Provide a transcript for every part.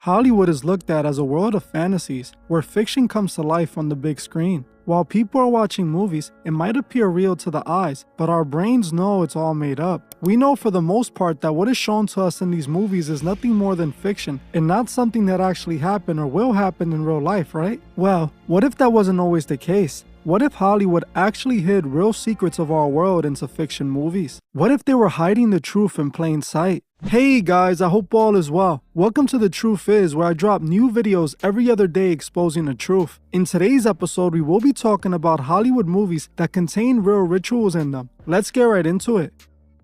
Hollywood is looked at as a world of fantasies where fiction comes to life on the big screen. While people are watching movies, it might appear real to the eyes, but our brains know it's all made up. We know for the most part that what is shown to us in these movies is nothing more than fiction and not something that actually happened or will happen in real life, right? Well, what if that wasn't always the case? What if Hollywood actually hid real secrets of our world into fiction movies? What if they were hiding the truth in plain sight? Hey guys, I hope all is well. Welcome to The Truth Is, where I drop new videos every other day exposing the truth. In today's episode, we will be talking about Hollywood movies that contain real rituals in them. Let's get right into it.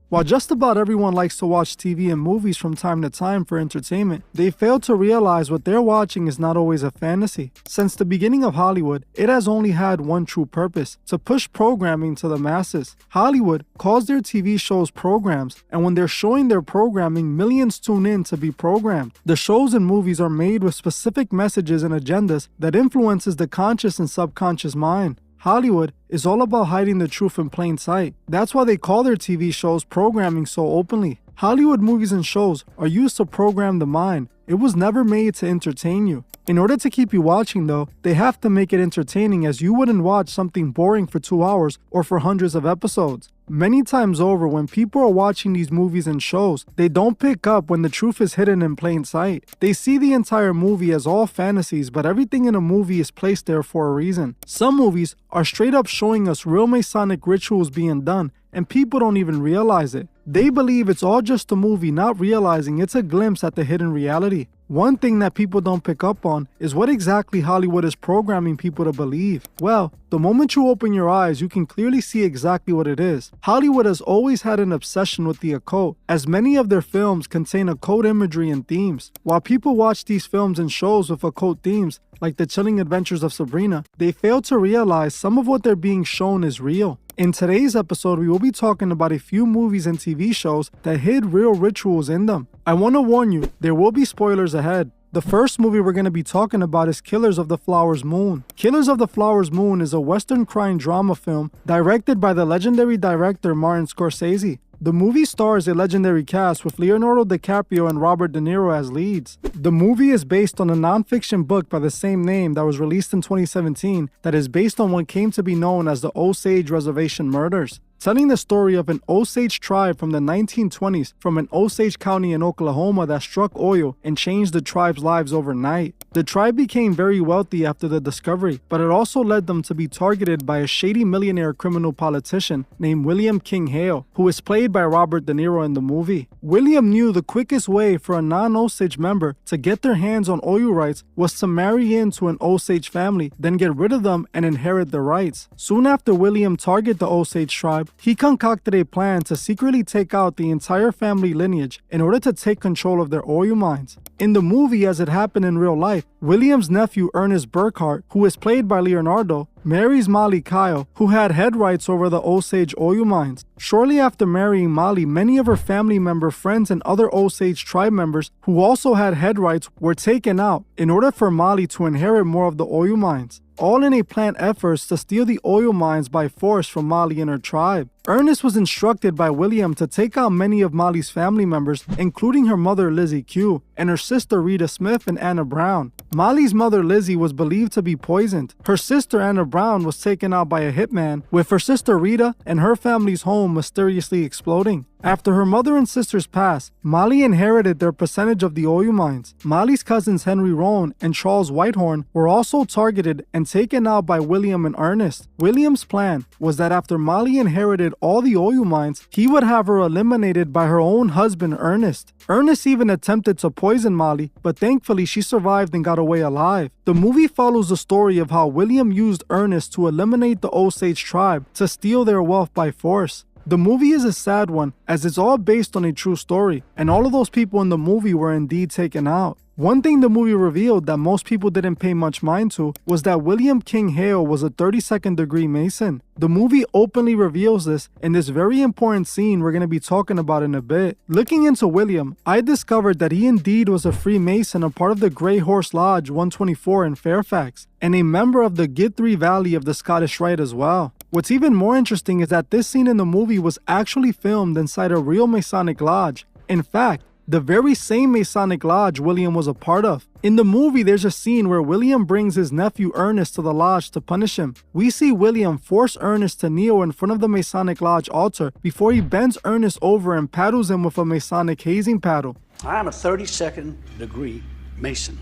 While just about everyone likes to watch TV and movies from time to time for entertainment, they fail to realize what they're watching is not always a fantasy. Since the beginning of Hollywood, it has only had one true purpose: to push programming to the masses. Hollywood calls their TV shows programs, and when they're showing their programming, millions tune in to be programmed. The shows and movies are made with specific messages and agendas that influences the conscious and subconscious mind. Hollywood is all about hiding the truth in plain sight. That's why they call their TV shows programming so openly. Hollywood movies and shows are used to program the mind. It was never made to entertain you. In order to keep you watching though, they have to make it entertaining, as you wouldn't watch something boring for 2 hours or for hundreds of episodes. Many times over, when people are watching these movies and shows, they don't pick up when the truth is hidden in plain sight. They see the entire movie as all fantasies, but everything in a movie is placed there for a reason. Some movies are straight up showing us real Masonic rituals being done, and people don't even realize it. They believe it's all just a movie, not realizing it's a glimpse at the hidden reality. One thing that people don't pick up on is what exactly Hollywood is programming people to believe. Well, the moment you open your eyes, you can clearly see exactly what it is. Hollywood has always had an obsession with the occult, as many of their films contain occult imagery and themes. While people watch these films and shows with occult themes, like The Chilling Adventures of Sabrina, they fail to realize some of what they're being shown is real. In today's episode, we will be talking about a few movies and TV shows that hid real rituals in them. I want to warn you, there will be spoilers ahead. The first movie we're going to be talking about is Killers of the Flower Moon. Killers of the Flower Moon is a Western crime drama film directed by the legendary director Martin Scorsese. The movie stars a legendary cast with Leonardo DiCaprio and Robert De Niro as leads. The movie is based on a non-fiction book by the same name that was released in 2017 that is based on what came to be known as the Osage Reservation Murders, telling the story of an Osage tribe from the 1920s from an Osage County in Oklahoma that struck oil and changed the tribe's lives overnight. The tribe became very wealthy after the discovery, but it also led them to be targeted by a shady millionaire criminal politician named William King Hale, who is played by Robert De Niro in the movie. William knew the quickest way for a non-Osage member to get their hands on oil rights was to marry into an Osage family, then get rid of them and inherit the rights. Soon after William targeted the Osage tribe, he concocted a plan to secretly take out the entire family lineage in order to take control of their oil mines. In the movie, as it happened in real life, William's nephew Ernest Burkhart, who is played by Leonardo, marries Molly Kyle, who had head rights over the Osage oil mines. Shortly after marrying Molly, many of her family member friends and other Osage tribe members who also had head rights were taken out in order for Molly to inherit more of the oil mines, all in a planned effort to steal the oil mines by force from Molly and her tribe. Ernest was instructed by William to take out many of Molly's family members, including her mother Lizzie Q and her sister Rita Smith and Anna Brown. Molly's mother Lizzie was believed to be poisoned. Her sister Anna Brown was taken out by a hitman, with her sister Rita and her family's home mysteriously exploding. After her mother and sisters passed, Molly inherited their percentage of the oil mines. Molly's cousins Henry Roan and Charles Whitehorn were also targeted and taken out by William and Ernest. William's plan was that after Molly inherited all the oil mines, he would have her eliminated by her own husband Ernest. Ernest even attempted to poison Molly, but thankfully she survived and got away alive. The movie follows the story of how William used Ernest to eliminate the Osage tribe to steal their wealth by force. The movie is a sad one, as it's all based on a true story, and all of those people in the movie were indeed taken out. One thing the movie revealed that most people didn't pay much mind to was that William King Hale was a 32nd degree Mason. The movie openly reveals this in this very important scene we're going to be talking about in a bit. Looking into William, I discovered that he indeed was a Freemason, a part of the Grey Horse Lodge 124 in Fairfax, and a member of the Guthrie Valley of the Scottish Rite as well. What's even more interesting is that this scene in the movie was actually filmed inside a real Masonic lodge. In fact, the very same Masonic lodge William was a part of. In the movie, there's a scene where William brings his nephew Ernest to the lodge to punish him. We see William force Ernest to kneel in front of the Masonic lodge altar before he bends Ernest over and paddles him with a Masonic hazing paddle. I am a 32nd degree Mason.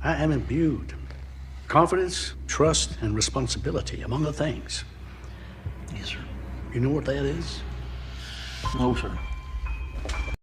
I am imbued confidence, trust, and responsibility, among other things. Yes, sir. You know what that is? No, sir.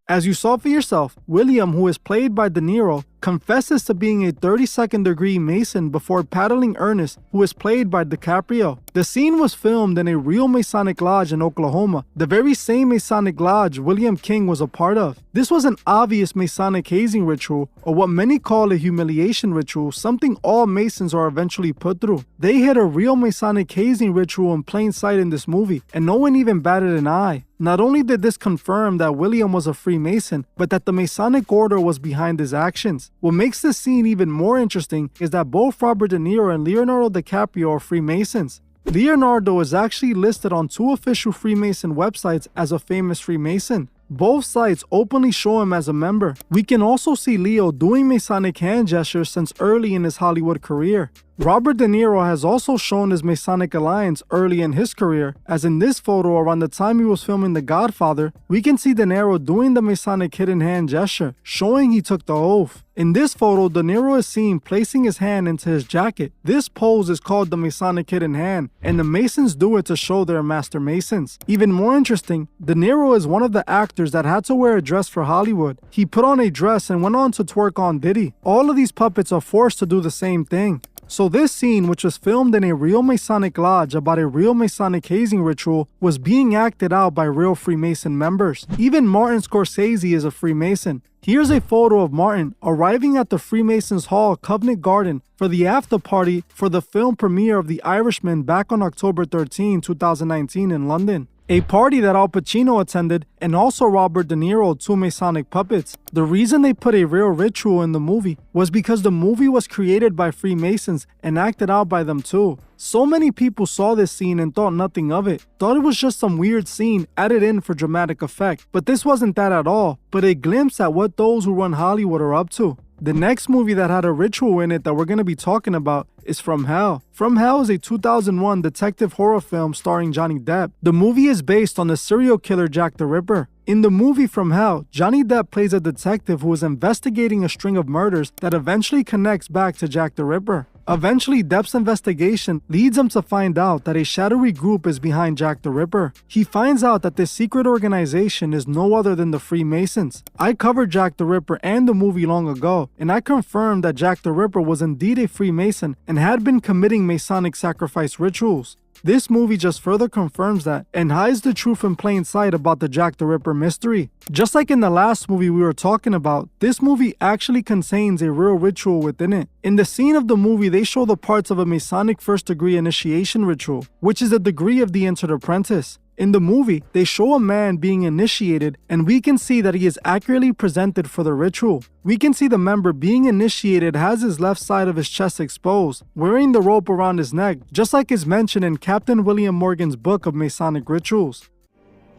As you saw for yourself, William, who is played by De Niro, confesses to being a 32nd degree Mason before paddling Ernest, who is played by DiCaprio. The scene was filmed in a real Masonic lodge in Oklahoma, the very same Masonic lodge William King was a part of. This was an obvious Masonic hazing ritual, or what many call a humiliation ritual, something all Masons are eventually put through. They hid a real Masonic hazing ritual in plain sight in this movie, and no one even batted an eye. Not only did this confirm that William was a Freemason, but that the Masonic order was behind his actions. What makes this scene even more interesting is that both Robert De Niro and Leonardo DiCaprio are Freemasons. Leonardo is actually listed on 2 official Freemason websites as a famous Freemason. Both sites openly show him as a member. We can also see Leo doing Masonic hand gestures since early in his Hollywood career. Robert De Niro has also shown his Masonic alliance early in his career, as in this photo around the time he was filming The Godfather, we can see De Niro doing the Masonic hidden hand gesture, showing he took the oath. In this photo, De Niro is seen placing his hand into his jacket. This pose is called the Masonic hidden hand, and the Masons do it to show they're Master Masons. Even more interesting, De Niro is one of the actors that had to wear a dress for Hollywood. He put on a dress and went on to twerk on Diddy. All of these puppets are forced to do the same thing. So this scene, which was filmed in a real Masonic lodge about a real Masonic hazing ritual, was being acted out by real Freemason members. Even Martin Scorsese is a Freemason. Here's a photo of Martin arriving at the Freemasons Hall, Covent Garden, for the after party for the film premiere of The Irishman back on October 13, 2019 in London. A party that Al Pacino attended, and also Robert De Niro, 2 Masonic puppets. The reason they put a real ritual in the movie was because the movie was created by Freemasons and acted out by them too. So many people saw this scene and thought nothing of it, thought it was just some weird scene added in for dramatic effect. But this wasn't that at all, but a glimpse at what those who run Hollywood are up to. The next movie that had a ritual in it that we're going to be talking about is From Hell. From Hell is a 2001 detective horror film starring Johnny Depp. The movie is based on the serial killer Jack the Ripper. In the movie From Hell, Johnny Depp plays a detective who is investigating a string of murders that eventually connects back to Jack the Ripper. Eventually, Depp's investigation leads him to find out that a shadowy group is behind Jack the Ripper. He finds out that this secret organization is no other than the Freemasons. I covered Jack the Ripper and the movie long ago, and I confirmed that Jack the Ripper was indeed a Freemason and had been committing Masonic sacrifice rituals. This movie just further confirms that and hides the truth in plain sight about the Jack the Ripper mystery. Just like in the last movie we were talking about, this movie actually contains a real ritual within it. In the scene of the movie, they show the parts of a Masonic first degree initiation ritual, which is a degree of the entered apprentice. In the movie, they show a man being initiated, and we can see that he is accurately presented for the ritual. We can see the member being initiated has his left side of his chest exposed, wearing the rope around his neck, just like is mentioned in Captain William Morgan's book of Masonic rituals.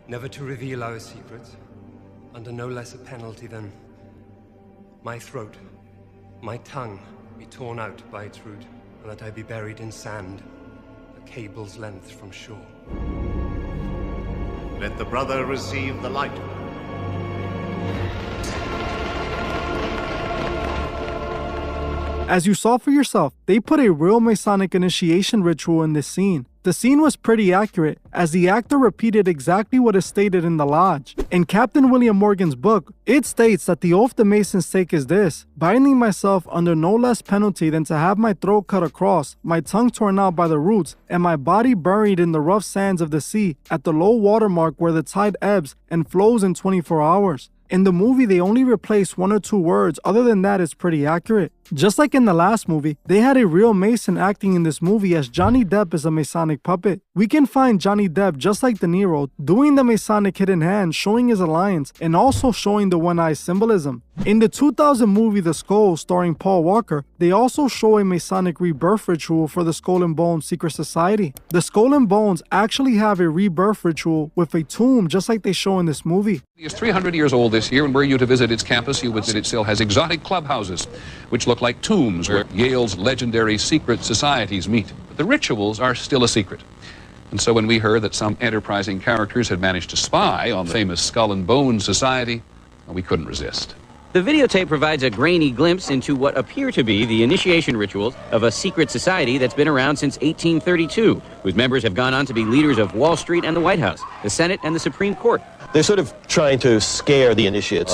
Never to reveal our secrets, under no less a penalty than my throat, my tongue be torn out by its root, and that I be buried in sand, a cable's length from shore. Let the brother receive the light. As you saw for yourself, they put a real Masonic initiation ritual in this scene. The scene was pretty accurate, as the actor repeated exactly what is stated in the lodge. In Captain William Morgan's book, it states that the oath the Masons take is this: binding myself under no less penalty than to have my throat cut across, my tongue torn out by the roots, and my body buried in the rough sands of the sea at the low water mark where the tide ebbs and flows in 24 hours. In the movie, they only replace 1 or 2 words. Other than that, it's pretty accurate. Just like in the last movie, they had a real Mason acting in this movie as Johnny Depp is a Masonic puppet. We can find Johnny Depp, just like De Niro, doing the Masonic hidden hand, showing his alliance, and also showing the one-eye symbolism. In the 2000 movie The Skull, starring Paul Walker, they also show a Masonic rebirth ritual for the Skull and Bones secret society. The Skull and Bones actually have a rebirth ritual with a tomb, just like they show in this movie. It's 300 years old this year, and were you to visit its campus, you would see it still has exotic clubhouses, which look like tombs where Yale's legendary secret societies meet. But the rituals are still a secret. And so when we heard that some enterprising characters had managed to spy on the famous Skull and Bones Society, we couldn't resist. The videotape provides a grainy glimpse into what appear to be the initiation rituals of a secret society that's been around since 1832, whose members have gone on to be leaders of Wall Street and the White House, the Senate and the Supreme Court. They're sort of trying to scare the initiates,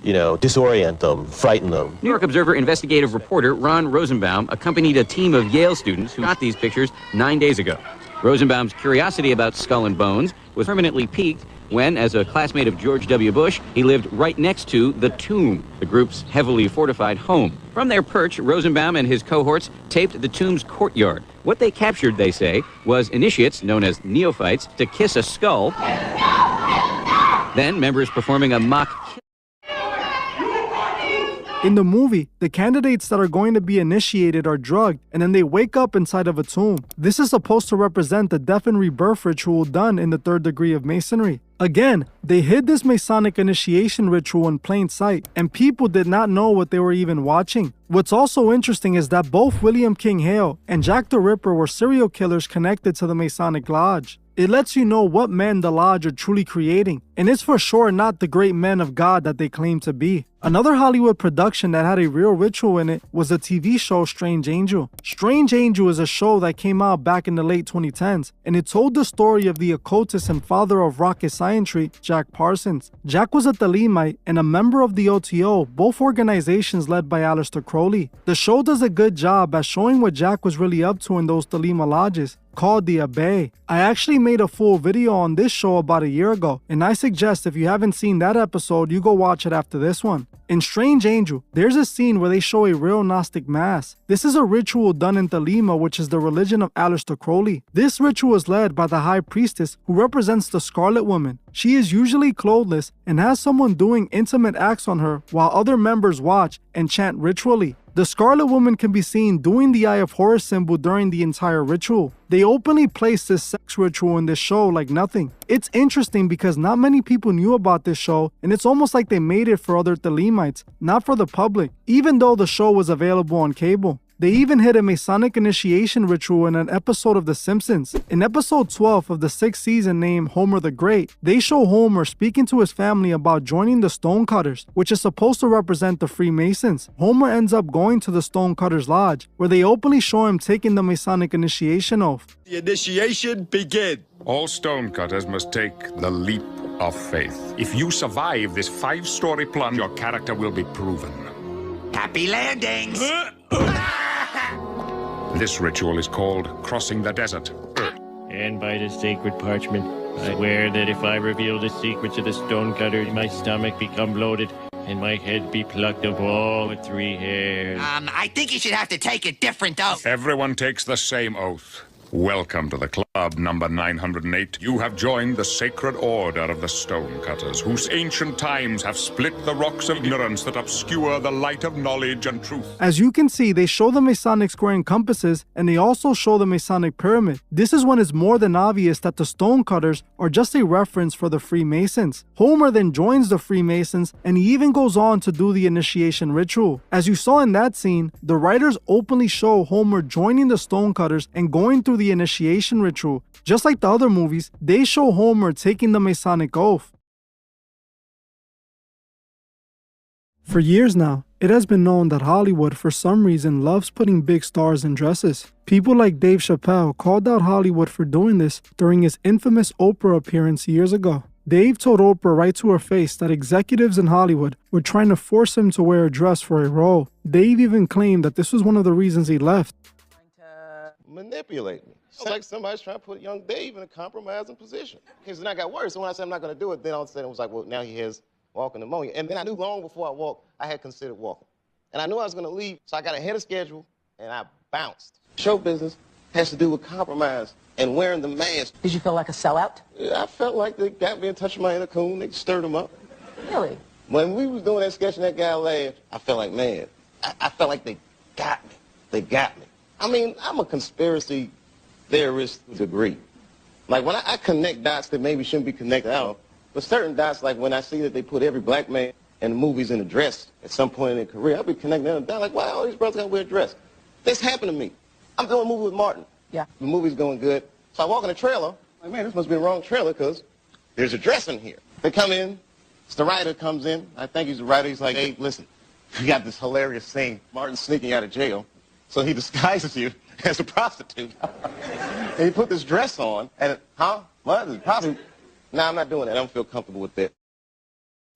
disorient them, frighten them. New York Observer investigative reporter Ron Rosenbaum accompanied a team of Yale students who got these pictures 9 days ago. Rosenbaum's curiosity about Skull and Bones was permanently piqued when, as a classmate of George W. Bush, he lived right next to the Tomb, the group's heavily fortified home. From their perch, Rosenbaum and his cohorts taped the Tomb's courtyard. What they captured, they say, was initiates, known as neophytes, to kiss a skull, then members performing a mock kiss. In the movie, the candidates that are going to be initiated are drugged, and then they wake up inside of a tomb. This is supposed to represent the death and rebirth ritual done in the third degree of Masonry. Again, they hid this Masonic initiation ritual in plain sight, and people did not know what they were even watching. What's also interesting is that both William King Hale and Jack the Ripper were serial killers connected to the Masonic Lodge. It lets you know what men the Lodge are truly creating, and it's for sure not the great men of God that they claim to be. Another Hollywood production that had a real ritual in it was the TV show Strange Angel. Strange Angel is a show that came out back in the late 2010s, and it told the story of the occultist and father of rocket scientry, Jack Parsons. Jack was a Thelemite and a member of the OTO, both organizations led by Aleister Crowley. The show does a good job at showing what Jack was really up to in those Thelema lodges, called the Abbey. I actually made a full video on this show about a year ago, and I suggest if you haven't seen that episode, you go watch it after this one. In Strange Angel, there's a scene where they show a real Gnostic mass. This is a ritual done in Thelema, which is the religion of Aleister Crowley. This ritual is led by the High Priestess, who represents the Scarlet Woman. She is usually clothless and has someone doing intimate acts on her while other members watch and chant ritually. The Scarlet Woman can be seen doing the Eye of Horus symbol during the entire ritual. They openly place this sex ritual in this show like nothing. It's interesting because not many people knew about this show, and it's almost like they made it for other Thelemites, not for the public, even though the show was available on cable. They even hid a Masonic initiation ritual in an episode of The Simpsons. In episode 12 of the 6th season named Homer the Great, they show Homer speaking to his family about joining the Stonecutters, which is supposed to represent the Freemasons. Homer ends up going to the Stonecutters Lodge, where they openly show him taking the Masonic initiation oath. The initiation begin. All stonecutters must take the leap of faith. If you survive this 5-story plunge, your character will be proven. Happy landings. This ritual is called crossing the desert. And by the sacred parchment, I swear that if I reveal the secrets of the stonecutter, my stomach become bloated and my head be plucked of all with 3 hairs. I think you should have to take a different oath. Everyone takes the same oath. Welcome to the club number 908. You have joined the sacred order of the stonecutters, whose ancient times have split the rocks of ignorance that obscure the light of knowledge and truth. As you can see, they show the Masonic square and compasses, and they also show the Masonic pyramid. This is when it's more than obvious that the stonecutters are just a reference for the Freemasons. Homer then joins the Freemasons, and he even goes on to do the initiation ritual. As you saw in that scene, the writers openly show Homer joining the stonecutters and going through the initiation ritual. Just like the other movies, they show Homer taking the Masonic oath. For years now, it has been known that Hollywood for some reason loves putting big stars in dresses. People like Dave Chappelle called out Hollywood for doing this during his infamous Oprah appearance years ago. Dave told Oprah right to her face that executives in Hollywood were trying to force him to wear a dress for a role. Dave even claimed that this was one of the reasons he left. Manipulate me. It's like somebody's trying to put young Dave in a compromising position. Because then I got worse. So when I said I'm not going to do it, then all of a sudden it was like, well, now he has walking pneumonia. And then I knew long before I walked, I had considered walking. And I knew I was going to leave, so I got ahead of schedule, and I bounced. Show business has to do with compromise and wearing the mask. Did you feel like a sellout? I felt like they got me in touch with my inner coon. They stirred them up. Really? When we was doing that sketch and that guy laughed, I felt like, man, I felt like they got me. They got me. I mean, I'm a conspiracy theorist to a degree. Like, when I connect dots that maybe shouldn't be connected out, but certain dots, like when I see that they put every black man in the movies in a dress at some point in their career, I'll be connecting them down like, wow, all these brothers gotta wear a dress. This happened to me. I'm doing a movie with Martin. Yeah. The movie's going good. So I walk in the trailer, like, man, this must be the wrong trailer because there's a dress in here. They come in, the writer comes in. I think he's the writer. He's like, hey, listen, you got this hilarious scene. Martin's sneaking out of jail. So he disguises you as a prostitute. And he put this dress on. And, what? Is it prostitute? Nah, I'm not doing that. I don't feel comfortable with that.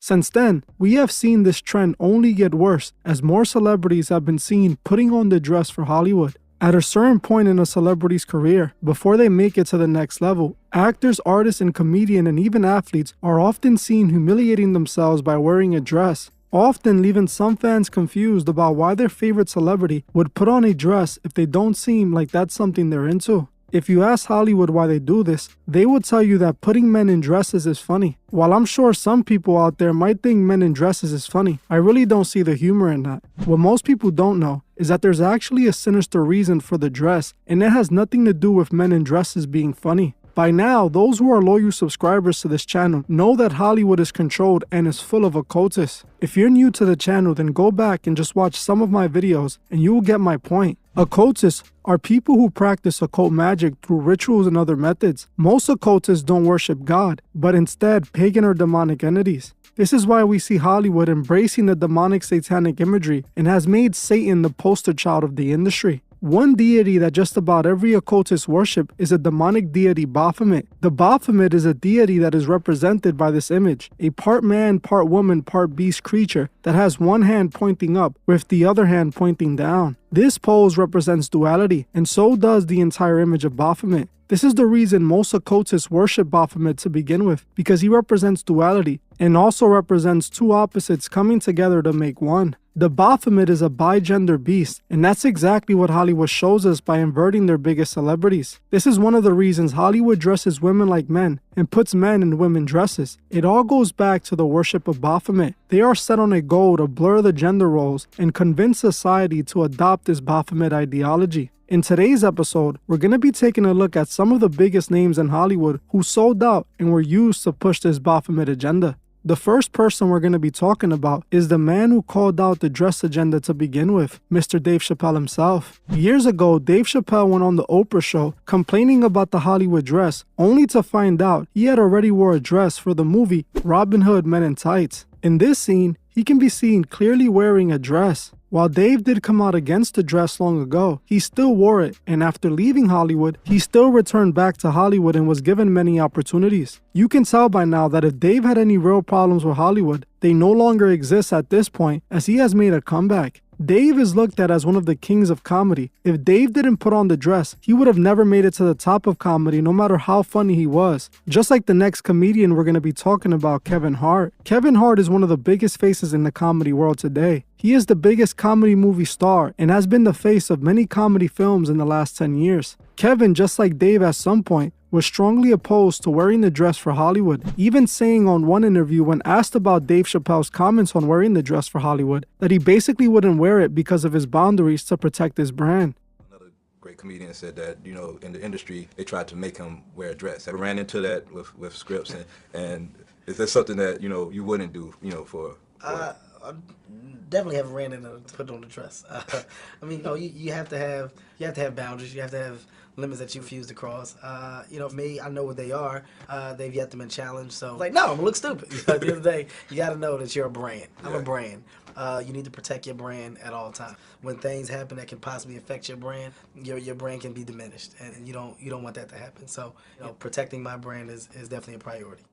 Since then, we have seen this trend only get worse as more celebrities have been seen putting on the dress for Hollywood. At a certain point in a celebrity's career, before they make it to the next level, actors, artists, and comedians and even athletes are often seen humiliating themselves by wearing a dress, often leaving some fans confused about why their favorite celebrity would put on a dress if they don't seem like that's something they're into. If you ask Hollywood why they do this, they would tell you that putting men in dresses is funny. While I'm sure some people out there might think men in dresses is funny, I really don't see the humor in that. What most people don't know is that there's actually a sinister reason for the dress, and it has nothing to do with men in dresses being funny. By now, those who are loyal subscribers to this channel know that Hollywood is controlled and is full of occultists. If you're new to the channel, then go back and just watch some of my videos and you will get my point. Occultists are people who practice occult magic through rituals and other methods. Most occultists don't worship God, but instead pagan or demonic entities. This is why we see Hollywood embracing the demonic satanic imagery and has made Satan the poster child of the industry. One deity that just about every occultist worship is a demonic deity Baphomet. The Baphomet is a deity that is represented by this image, a part man, part woman, part beast creature that has one hand pointing up with the other hand pointing down. This pose represents duality, and so does the entire image of Baphomet. This is the reason most occultists worship Baphomet to begin with, because he represents duality and also represents two opposites coming together to make one. The Baphomet is a bigender beast, and that's exactly what Hollywood shows us by inverting their biggest celebrities. This is one of the reasons Hollywood dresses women like men and puts men in women dresses. It all goes back to the worship of Baphomet. They are set on a goal to blur the gender roles and convince society to adopt this Baphomet ideology. In today's episode, we're going to be taking a look at some of the biggest names in Hollywood who sold out and were used to push this Baphomet agenda. The first person we're going to be talking about is the man who called out the dress agenda to begin with, Mr. Dave Chappelle himself. Years ago, Dave Chappelle went on the Oprah show complaining about the Hollywood dress, only to find out he had already wore a dress for the movie Robin Hood Men in Tights. In this scene, he can be seen clearly wearing a dress. While Dave did come out against the dress long ago, he still wore it, and after leaving Hollywood, he still returned back to Hollywood and was given many opportunities. You can tell by now that if Dave had any real problems with Hollywood, they no longer exist at this point, as he has made a comeback. Dave is looked at as one of the kings of comedy. If Dave didn't put on the dress, he would have never made it to the top of comedy no matter how funny he was. Just like the next comedian we're going to be talking about, Kevin Hart. Kevin Hart is one of the biggest faces in the comedy world today. He is the biggest comedy movie star and has been the face of many comedy films in the last 10 years. Kevin, just like Dave at some point, was strongly opposed to wearing the dress for Hollywood, even saying on one interview when asked about Dave Chappelle's comments on wearing the dress for Hollywood, that he basically wouldn't wear it because of his boundaries to protect his brand. Another great comedian said that, you know, in the industry, they tried to make him wear a dress. I ran into that with scripts, and is that something that, you know, you wouldn't do, you know, for I definitely haven't ran into to put on the dress. I mean, you know, you have to have boundaries. You have to have limits that you refuse to cross. You know, for me, I know what they are. They've yet to been challenged. So, like, no, I'm gonna look stupid. At the end of the day, you got to know that you're a brand. I'm a brand. You need to protect your brand at all times. When things happen that can possibly affect your brand, your brand can be diminished, and you don't want that to happen. So, you know, protecting my brand is definitely a priority.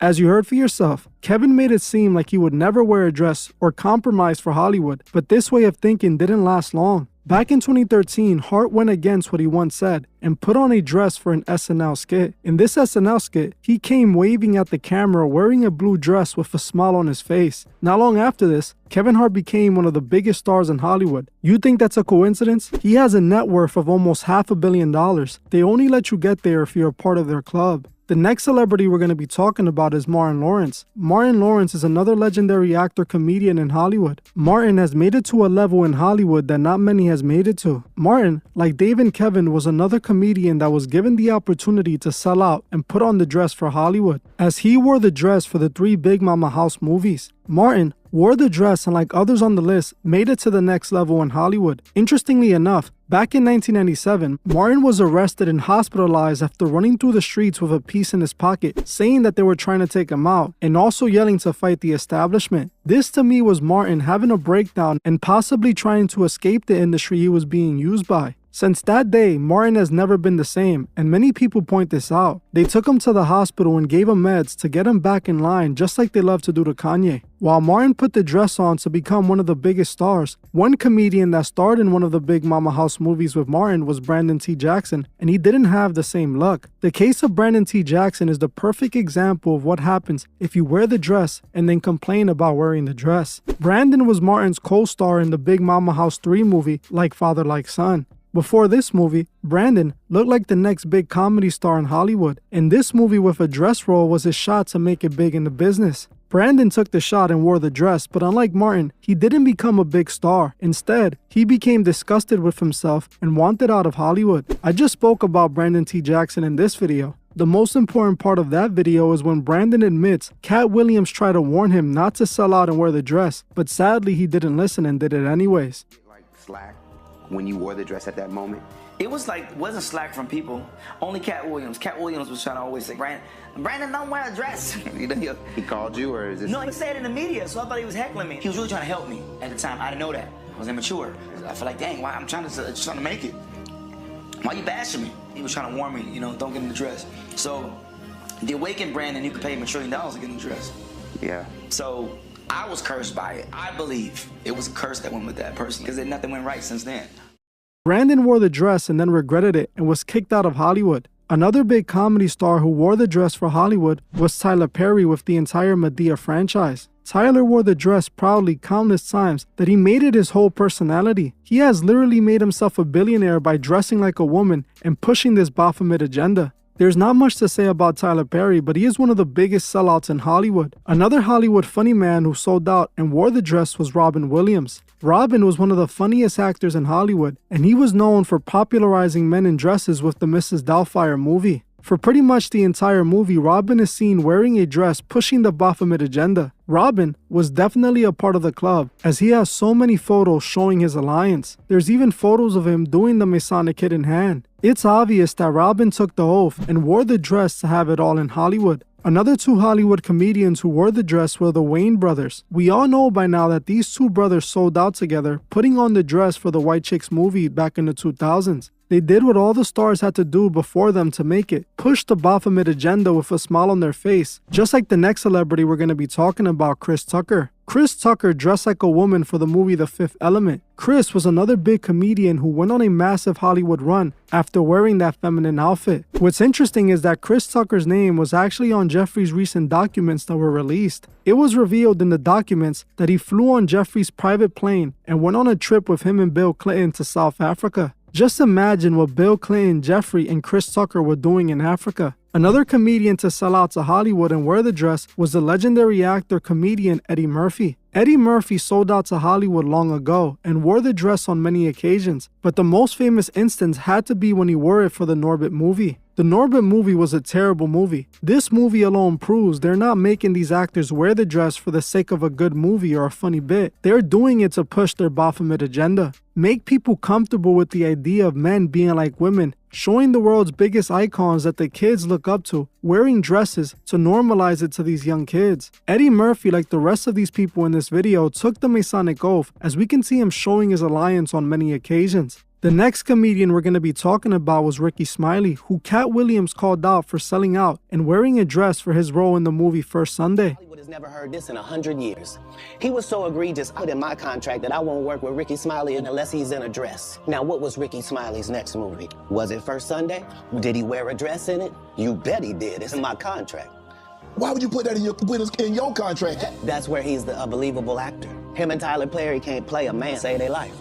As you heard for yourself, Kevin made it seem like he would never wear a dress or compromise for Hollywood, but this way of thinking didn't last long. Back in 2013, Hart went against what he once said and put on a dress for an SNL skit. In this SNL skit, he came waving at the camera wearing a blue dress with a smile on his face. Not long after this, Kevin Hart became one of the biggest stars in Hollywood. You think that's a coincidence? He has a net worth of almost $500 million. They only let you get there if you're a part of their club. The next celebrity we're going to be talking about is Martin Lawrence. Martin Lawrence is another legendary actor-comedian in Hollywood. Martin has made it to a level in Hollywood that not many has made it to. Martin, like Dave and Kevin, was another comedian that was given the opportunity to sell out and put on the dress for Hollywood, as he wore the dress for the 3 Big Mama House movies. Martin wore the dress and, like others on the list, made it to the next level in Hollywood. Interestingly enough, back in 1997, Martin was arrested and hospitalized after running through the streets with a piece in his pocket, saying that they were trying to take him out, and also yelling to fight the establishment. This to me was Martin having a breakdown and possibly trying to escape the industry he was being used by. Since that day, Martin has never been the same, and many people point this out. They took him to the hospital and gave him meds to get him back in line, just like they love to do to Kanye. While Martin put the dress on to become one of the biggest stars, one comedian that starred in one of the Big Mama House movies with Martin was Brandon T. Jackson, and he didn't have the same luck. The case of Brandon T. Jackson is the perfect example of what happens if you wear the dress and then complain about wearing the dress. Brandon was Martin's co-star in the Big Mama House 3 movie, Like Father Like Son. Before this movie, Brandon looked like the next big comedy star in Hollywood, and this movie with a dress role was his shot to make it big in the business. Brandon took the shot and wore the dress, but unlike Martin, he didn't become a big star. Instead, he became disgusted with himself and wanted out of Hollywood. I just spoke about Brandon T. Jackson in this video. The most important part of that video is when Brandon admits Cat Williams tried to warn him not to sell out and wear the dress, but sadly he didn't listen and did it anyways. Like slack when you wore the dress at that moment? It was like, wasn't slack from people. Only Cat Williams. Cat Williams was trying to always say, Brandon, don't wear a dress. He called you, or is this? No, he said it in the media, so I thought he was heckling me. He was really trying to help me at the time. I didn't know that. I was immature. I feel like, dang, why I'm trying to make it. Why you bashing me? He was trying to warn me, don't get in the dress. So, the awakened Brandon, you could pay him $1 trillion to get in the dress. Yeah. So, I was cursed by it. I believe it was a curse that went with that person, because nothing went right since then. Brandon wore the dress and then regretted it and was kicked out of Hollywood. Another big comedy star who wore the dress for Hollywood was Tyler Perry with the entire Madea franchise. Tyler wore the dress proudly countless times that he made it his whole personality. He has literally made himself a billionaire by dressing like a woman and pushing this Baphomet agenda. There's not much to say about Tyler Perry, but he is one of the biggest sellouts in Hollywood. Another Hollywood funny man who sold out and wore the dress was Robin Williams. Robin was one of the funniest actors in Hollywood, and he was known for popularizing men in dresses with the Mrs. Doubtfire movie. For pretty much the entire movie, Robin is seen wearing a dress pushing the Baphomet agenda. Robin was definitely a part of the club, as he has so many photos showing his alliance. There's even photos of him doing the Masonic hidden hand. It's obvious that Robin took the oath and wore the dress to have it all in Hollywood. Another 2 Hollywood comedians who wore the dress were the Wayne brothers. We all know by now that these 2 brothers sold out together, putting on the dress for the White Chicks movie back in the 2000s. They did what all the stars had to do before them to make it, push the Baphomet agenda with a smile on their face, just like the next celebrity we're going to be talking about, Chris Tucker. Chris Tucker dressed like a woman for the movie The Fifth Element. Chris was another big comedian who went on a massive Hollywood run after wearing that feminine outfit. What's interesting is that Chris Tucker's name was actually on Jeffrey's recent documents that were released. It was revealed in the documents that he flew on Jeffrey's private plane and went on a trip with him and Bill Clinton to South Africa. Just imagine what Bill Clinton, Jeffrey, and Chris Tucker were doing in Africa. Another comedian to sell out to Hollywood and wear the dress was the legendary actor-comedian Eddie Murphy. Eddie Murphy sold out to Hollywood long ago and wore the dress on many occasions, but the most famous instance had to be when he wore it for the Norbit movie. The Norbit movie was a terrible movie. This movie alone proves they're not making these actors wear the dress for the sake of a good movie or a funny bit. They're doing it to push their Baphomet agenda. Make people comfortable with the idea of men being like women, showing the world's biggest icons that the kids look up to, wearing dresses to normalize it to these young kids. Eddie Murphy, like the rest of these people in this video, took the Masonic oath, as we can see him showing his alliance on many occasions. The next comedian we're going to be talking about was Ricky Smiley, who Cat Williams called out for selling out and wearing a dress for his role in the movie First Sunday. Hollywood has never heard this in 100 years. He was so egregious, I put in my contract that I won't work with Ricky Smiley unless he's in a dress. Now, what was Ricky Smiley's next movie? Was it First Sunday? Did he wear a dress in it? You bet he did. It's in my contract. Why would you put that in your contract? That's where he's the unbelievable actor. Him and Tyler Perry can't play a man save their life.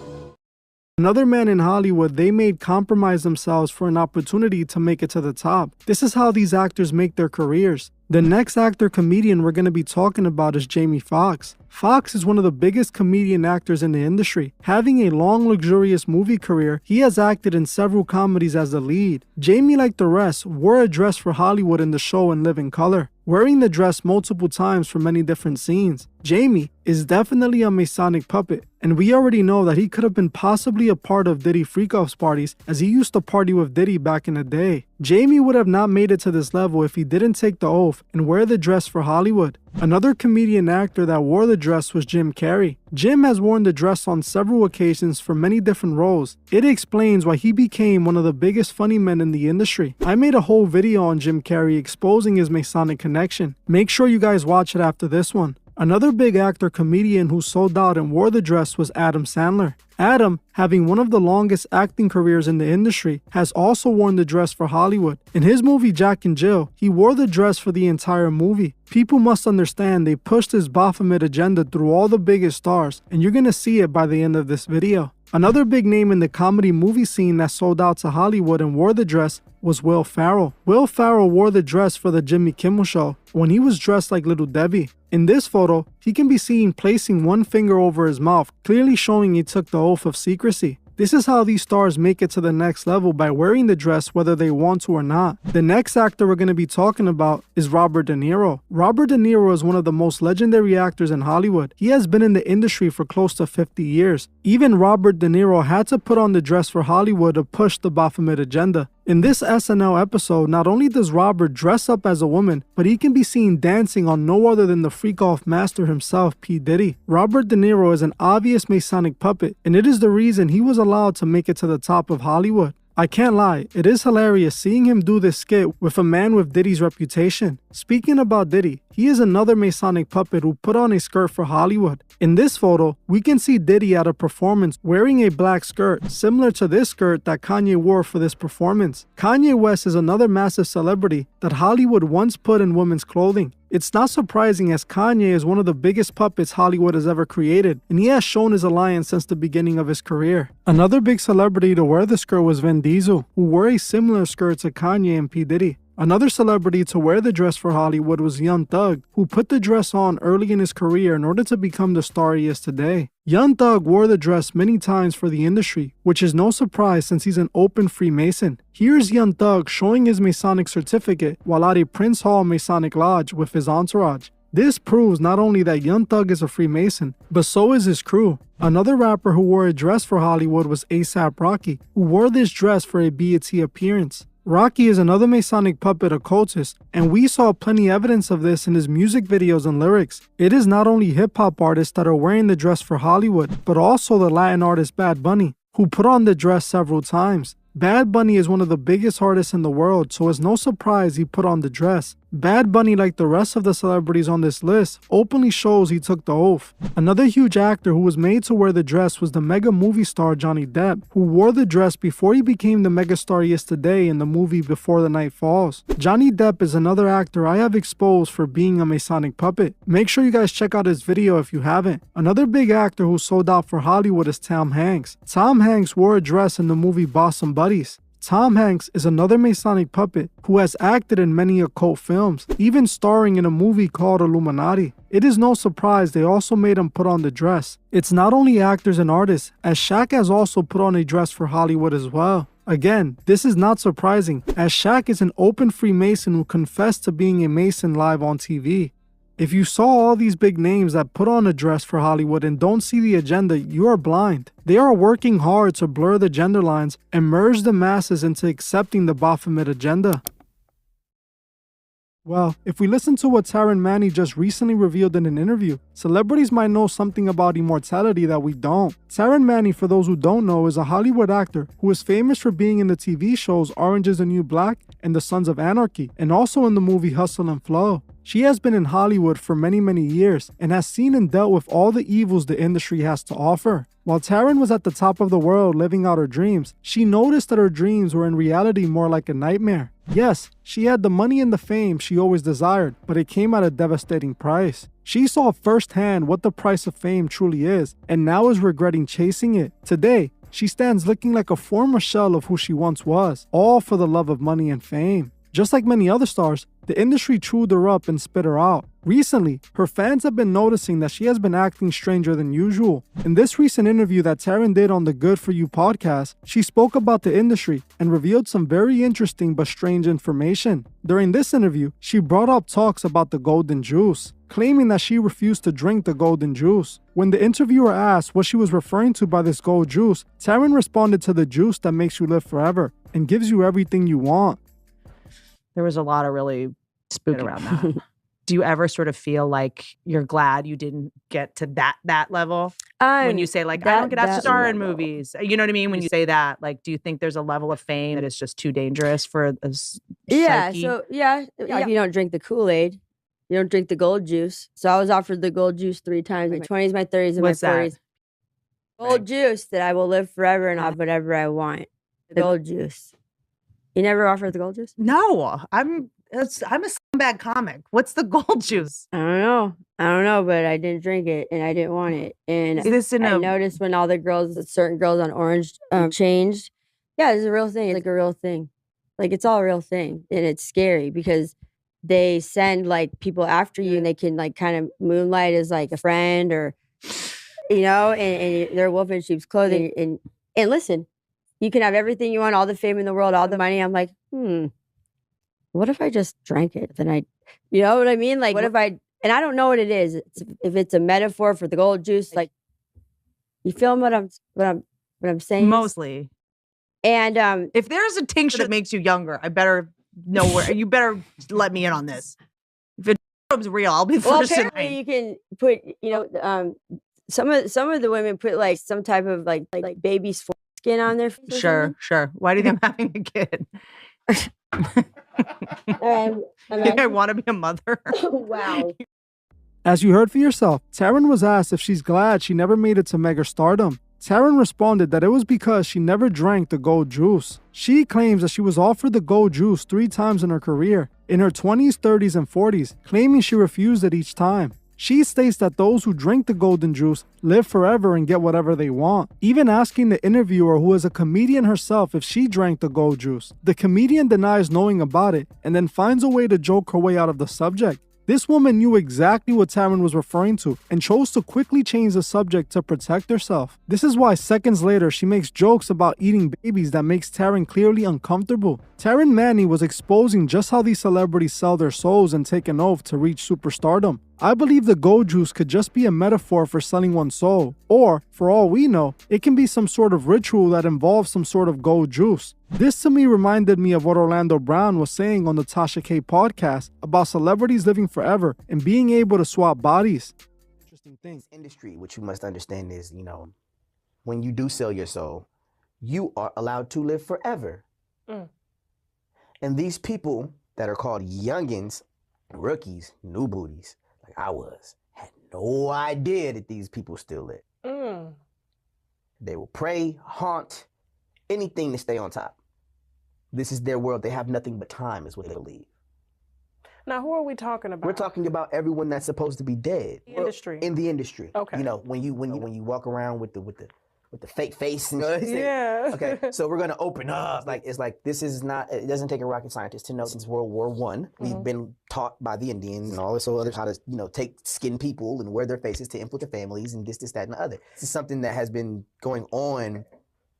Another man in Hollywood, they made compromise themselves for an opportunity to make it to the top. This is how these actors make their careers. The next actor-comedian we're going to be talking about is Jamie Foxx. Foxx is one of the biggest comedian actors in the industry. Having a long, luxurious movie career, he has acted in several comedies as the lead. Jamie, like the rest, wore a dress for Hollywood in the show In Living Color, wearing the dress multiple times for many different scenes. Jamie is definitely a Masonic puppet, and we already know that he could have been possibly a part of Diddy freak-offs parties, as he used to party with Diddy back in the day. Jamie would have not made it to this level if he didn't take the oath and wear the dress for Hollywood. Another comedian actor that wore the dress was Jim Carrey. Jim has worn the dress on several occasions for many different roles. It explains why he became one of the biggest funny men in the industry. I made a whole video on Jim Carrey exposing his Masonic connection. Make sure you guys watch it after this one. Another big actor-comedian who sold out and wore the dress was Adam Sandler. Adam, having one of the longest acting careers in the industry, has also worn the dress for Hollywood. In his movie Jack and Jill, he wore the dress for the entire movie. People must understand they pushed his Baphomet agenda through all the biggest stars, and you're gonna see it by the end of this video. Another big name in the comedy movie scene that sold out to Hollywood and wore the dress was Will Ferrell. Will Ferrell wore the dress for the Jimmy Kimmel Show when he was dressed like Little Debbie. In this photo, he can be seen placing one finger over his mouth, clearly showing he took the oath of secrecy. This is how these stars make it to the next level, by wearing the dress whether they want to or not. The next actor we're going to be talking about is Robert De Niro. Robert De Niro is one of the most legendary actors in Hollywood. He has been in the industry for close to 50 years. Even Robert De Niro had to put on the dress for Hollywood to push the Baphomet agenda. In this SNL episode, not only does Robert dress up as a woman, but he can be seen dancing on no other than the freak-off master himself, P. Diddy. Robert De Niro is an obvious Masonic puppet, and it is the reason he was allowed to make it to the top of Hollywood. I can't lie, it is hilarious seeing him do this skit with a man with Diddy's reputation. Speaking about Diddy, he is another Masonic puppet who put on a skirt for Hollywood. In this photo, we can see Diddy at a performance wearing a black skirt, similar to this skirt that Kanye wore for this performance. Kanye West is another massive celebrity that Hollywood once put in women's clothing. It's not surprising, as Kanye is one of the biggest puppets Hollywood has ever created, and he has shown his alliance since the beginning of his career. Another big celebrity to wear the skirt was Vin Diesel, who wore a similar skirt to Kanye and P. Diddy. Another celebrity to wear the dress for Hollywood was Young Thug, who put the dress on early in his career in order to become the star he is today. Young Thug wore the dress many times for the industry, which is no surprise since he's an open Freemason. Here's Young Thug showing his Masonic certificate while at a Prince Hall Masonic Lodge with his entourage. This proves not only that Young Thug is a Freemason, but so is his crew. Another rapper who wore a dress for Hollywood was A$AP Rocky, who wore this dress for a BET appearance. Rocky is another Masonic puppet occultist, and we saw plenty evidence of this in his music videos and lyrics. It is not only hip-hop artists that are wearing the dress for Hollywood, but also the Latin artist Bad Bunny, who put on the dress several times. Bad Bunny is one of the biggest artists in the world, so it's no surprise he put on the dress. Bad Bunny, like the rest of the celebrities on this list, openly shows he took the oath. Another huge actor who was made to wear the dress was the mega movie star Johnny Depp, who wore the dress before he became the megastar he is today in the movie Before the Night Falls. Johnny Depp is another actor I have exposed for being a Masonic puppet. Make sure you guys check out his video if you haven't. Another big actor who sold out for Hollywood is Tom Hanks. Tom Hanks wore a dress in the movie Boston Buddies. Tom Hanks is another Masonic puppet who has acted in many occult films, even starring in a movie called Illuminati. It is no surprise they also made him put on the dress. It's not only actors and artists, as Shaq has also put on a dress for Hollywood as well. Again, this is not surprising, as Shaq is an open Freemason who confessed to being a Mason live on TV. If you saw all these big names that put on a dress for Hollywood and don't see the agenda, you are blind. They are working hard to blur the gender lines and merge the masses into accepting the Baphomet agenda. Well, if we listen to what Taryn Manny just recently revealed in an interview, celebrities might know something about immortality that we don't. Taryn Manny, for those who don't know, is a Hollywood actor who is famous for being in the TV shows Orange is the New Black and The Sons of Anarchy, and also in the movie Hustle and Flow. She has been in Hollywood for many years and has seen and dealt with all the evils the industry has to offer. While Taryn was at the top of the world living out her dreams, she noticed that her dreams were in reality more like a nightmare. Yes, she had the money and the fame she always desired, but it came at a devastating price. She saw firsthand what the price of fame truly is, and now is regretting chasing it. Today, she stands looking like a former shell of who she once was, all for the love of money and fame. Just like many other stars, the industry chewed her up and spit her out. Recently, her fans have been noticing that she has been acting stranger than usual. In this recent interview that Taryn did on the Good For You podcast, she spoke about the industry and revealed some very interesting but strange information. During this interview, she brought up talks about the golden juice, claiming that she refused to drink the golden juice. When the interviewer asked what she was referring to by this gold juice, Taryn responded to the juice that makes you live forever and gives you everything you want. There was a lot of really spooky around that. Do you ever sort of feel like you're glad you didn't get to that level? When you say like, I don't get asked to star in movies. You know what I mean? When you say that, like, do you think there's a level of fame that is just too dangerous for a psyche? If you don't drink the Kool-Aid, you don't drink the gold juice. So I was offered the gold juice 3 times, my 20s, my 30s, and What's my that? 40s. Gold juice that I will live forever and I'll have whatever I want. The gold juice. You never offered the gold juice? No, I'm a scumbag comic. What's the gold juice? I don't know, but I didn't drink it and I didn't want it. And I noticed when all the girls, certain girls on Orange changed. Yeah, it's a real thing. It's like a real thing. Like it's all a real thing. And it's scary because they send like people after you and they can like kind of moonlight as like a friend or, you know, and they're wolf in sheep's clothing. And listen, you can have everything you want, all the fame in the world, all the money. I'm like, what if I just drank it? Then you know what I mean? Like, what if and I don't know what it is. If it's a metaphor for the gold juice, like, you feel what I'm saying? Mostly. And if there's a tincture that makes you younger, I better know where. You better let me in on this. If it's real, I'll be first in line. You can put, you know, some of the women put like some type of like baby's skin on their face. Sure. Why do you think I'm having a kid? I want to be a mother. Wow. As you heard for yourself, Taryn was asked if she's glad she never made it to mega stardom. Taryn responded that it was because she never drank the gold juice. She claims that she was offered the gold juice 3 times in her career, in her 20s, 30s, and 40s, claiming she refused it each time. She states that those who drink the golden juice live forever and get whatever they want, even asking the interviewer, who is a comedian herself, if she drank the gold juice. The comedian denies knowing about it and then finds a way to joke her way out of the subject. This woman knew exactly what Taryn was referring to and chose to quickly change the subject to protect herself. This is why seconds later she makes jokes about eating babies that makes Taryn clearly uncomfortable. Taryn Manny was exposing just how these celebrities sell their souls and take an oath to reach superstardom. I believe the gold juice could just be a metaphor for selling one's soul, or, for all we know, it can be some sort of ritual that involves some sort of gold juice. This to me reminded me of what Orlando Brown was saying on the Tasha K podcast about celebrities living forever and being able to swap bodies. Interesting thing. Industry, what you must understand is, you know, when you do sell your soul, you are allowed to live forever. And these people that are called youngins, rookies, new booties, like I was, had no idea that these people still live. They will pray, haunt, anything to stay on top. This is their world. They have nothing but time, is what they believe. Now, who are we talking about? We're talking about everyone that's supposed to be dead. The industry. In the industry. Okay. You know, when you walk around with the fake face and yeah. Okay, so we're gonna open up. It's like this is not. It doesn't take a rocket scientist to know since World War I, we've been taught by the Indians and all this others how to take skin people and wear their faces to infiltrate their families and this, that, and the other. This is something that has been going on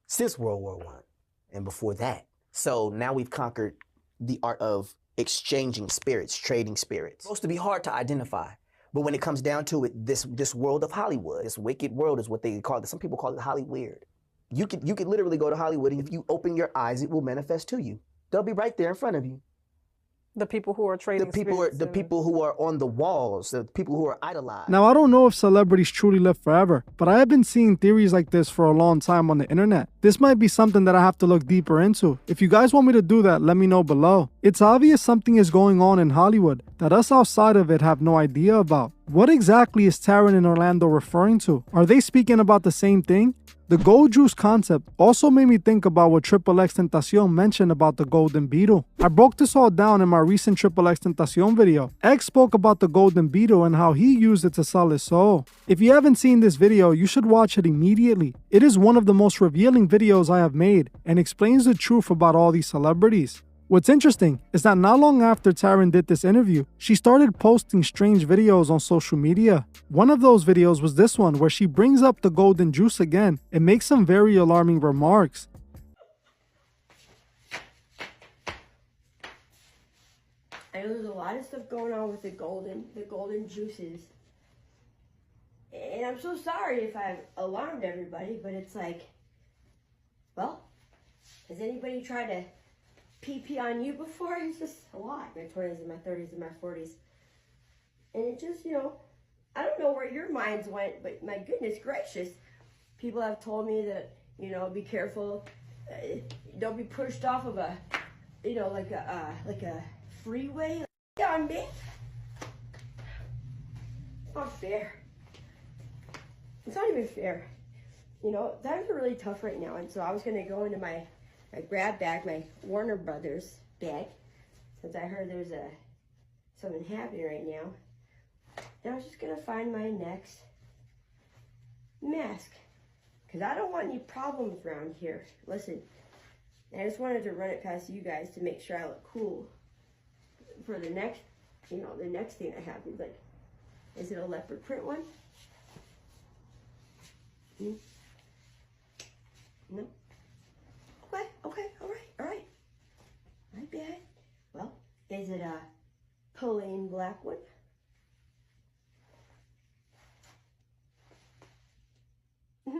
since World War I and before that. So now we've conquered the art of exchanging spirits, trading spirits. It's supposed to be hard to identify. But when it comes down to it, this world of Hollywood, this wicked world is what they call it. Some people call it Hollyweird. You could literally go to Hollywood and if you open your eyes, it will manifest to you. They'll be right there in front of you. The people who are trading the people who are on the walls, the people who are idolized. Now, I don't know if celebrities truly live forever, but I have been seeing theories like this for a long time on the internet. This might be something that I have to look deeper into. If you guys want me to do that, let me know below. It's obvious something is going on in Hollywood that us outside of it have no idea about. What exactly is Taron and Orlando referring to? Are they speaking about the same thing? The gold juice concept also made me think about what XXXTentacion mentioned about the golden beetle. I broke this all down in my recent XXXTentacion video. X spoke about the golden beetle and how he used it to sell his soul. If you haven't seen this video, you should watch it immediately. It is one of the most revealing videos I have made and explains the truth about all these celebrities. What's interesting is that not long after Taron did this interview, she started posting strange videos on social media. One of those videos was this one where she brings up the golden juice again and makes some very alarming remarks. I know there's a lot of stuff going on with the golden juices. And I'm so sorry if I've alarmed everybody, but it's like, well, has anybody tried to PP on you before? It's just a lot. My 20s and my 30s and my 40s. And it just, I don't know where your minds went, but my goodness gracious. People have told me that, be careful. Don't be pushed off of a, like a freeway on me. It's not fair. It's not even fair. Times are really tough right now. And so I was going to go into my grab bag, my Warner Brothers bag, since I heard there's something happening right now. And I was just gonna find my next mask, because I don't want any problems around here. Listen, I just wanted to run it past you guys to make sure I look cool for the next, the next thing I have. Like, is it a leopard print one? No. Okay, all right. My bad. Well, is it a plain black one?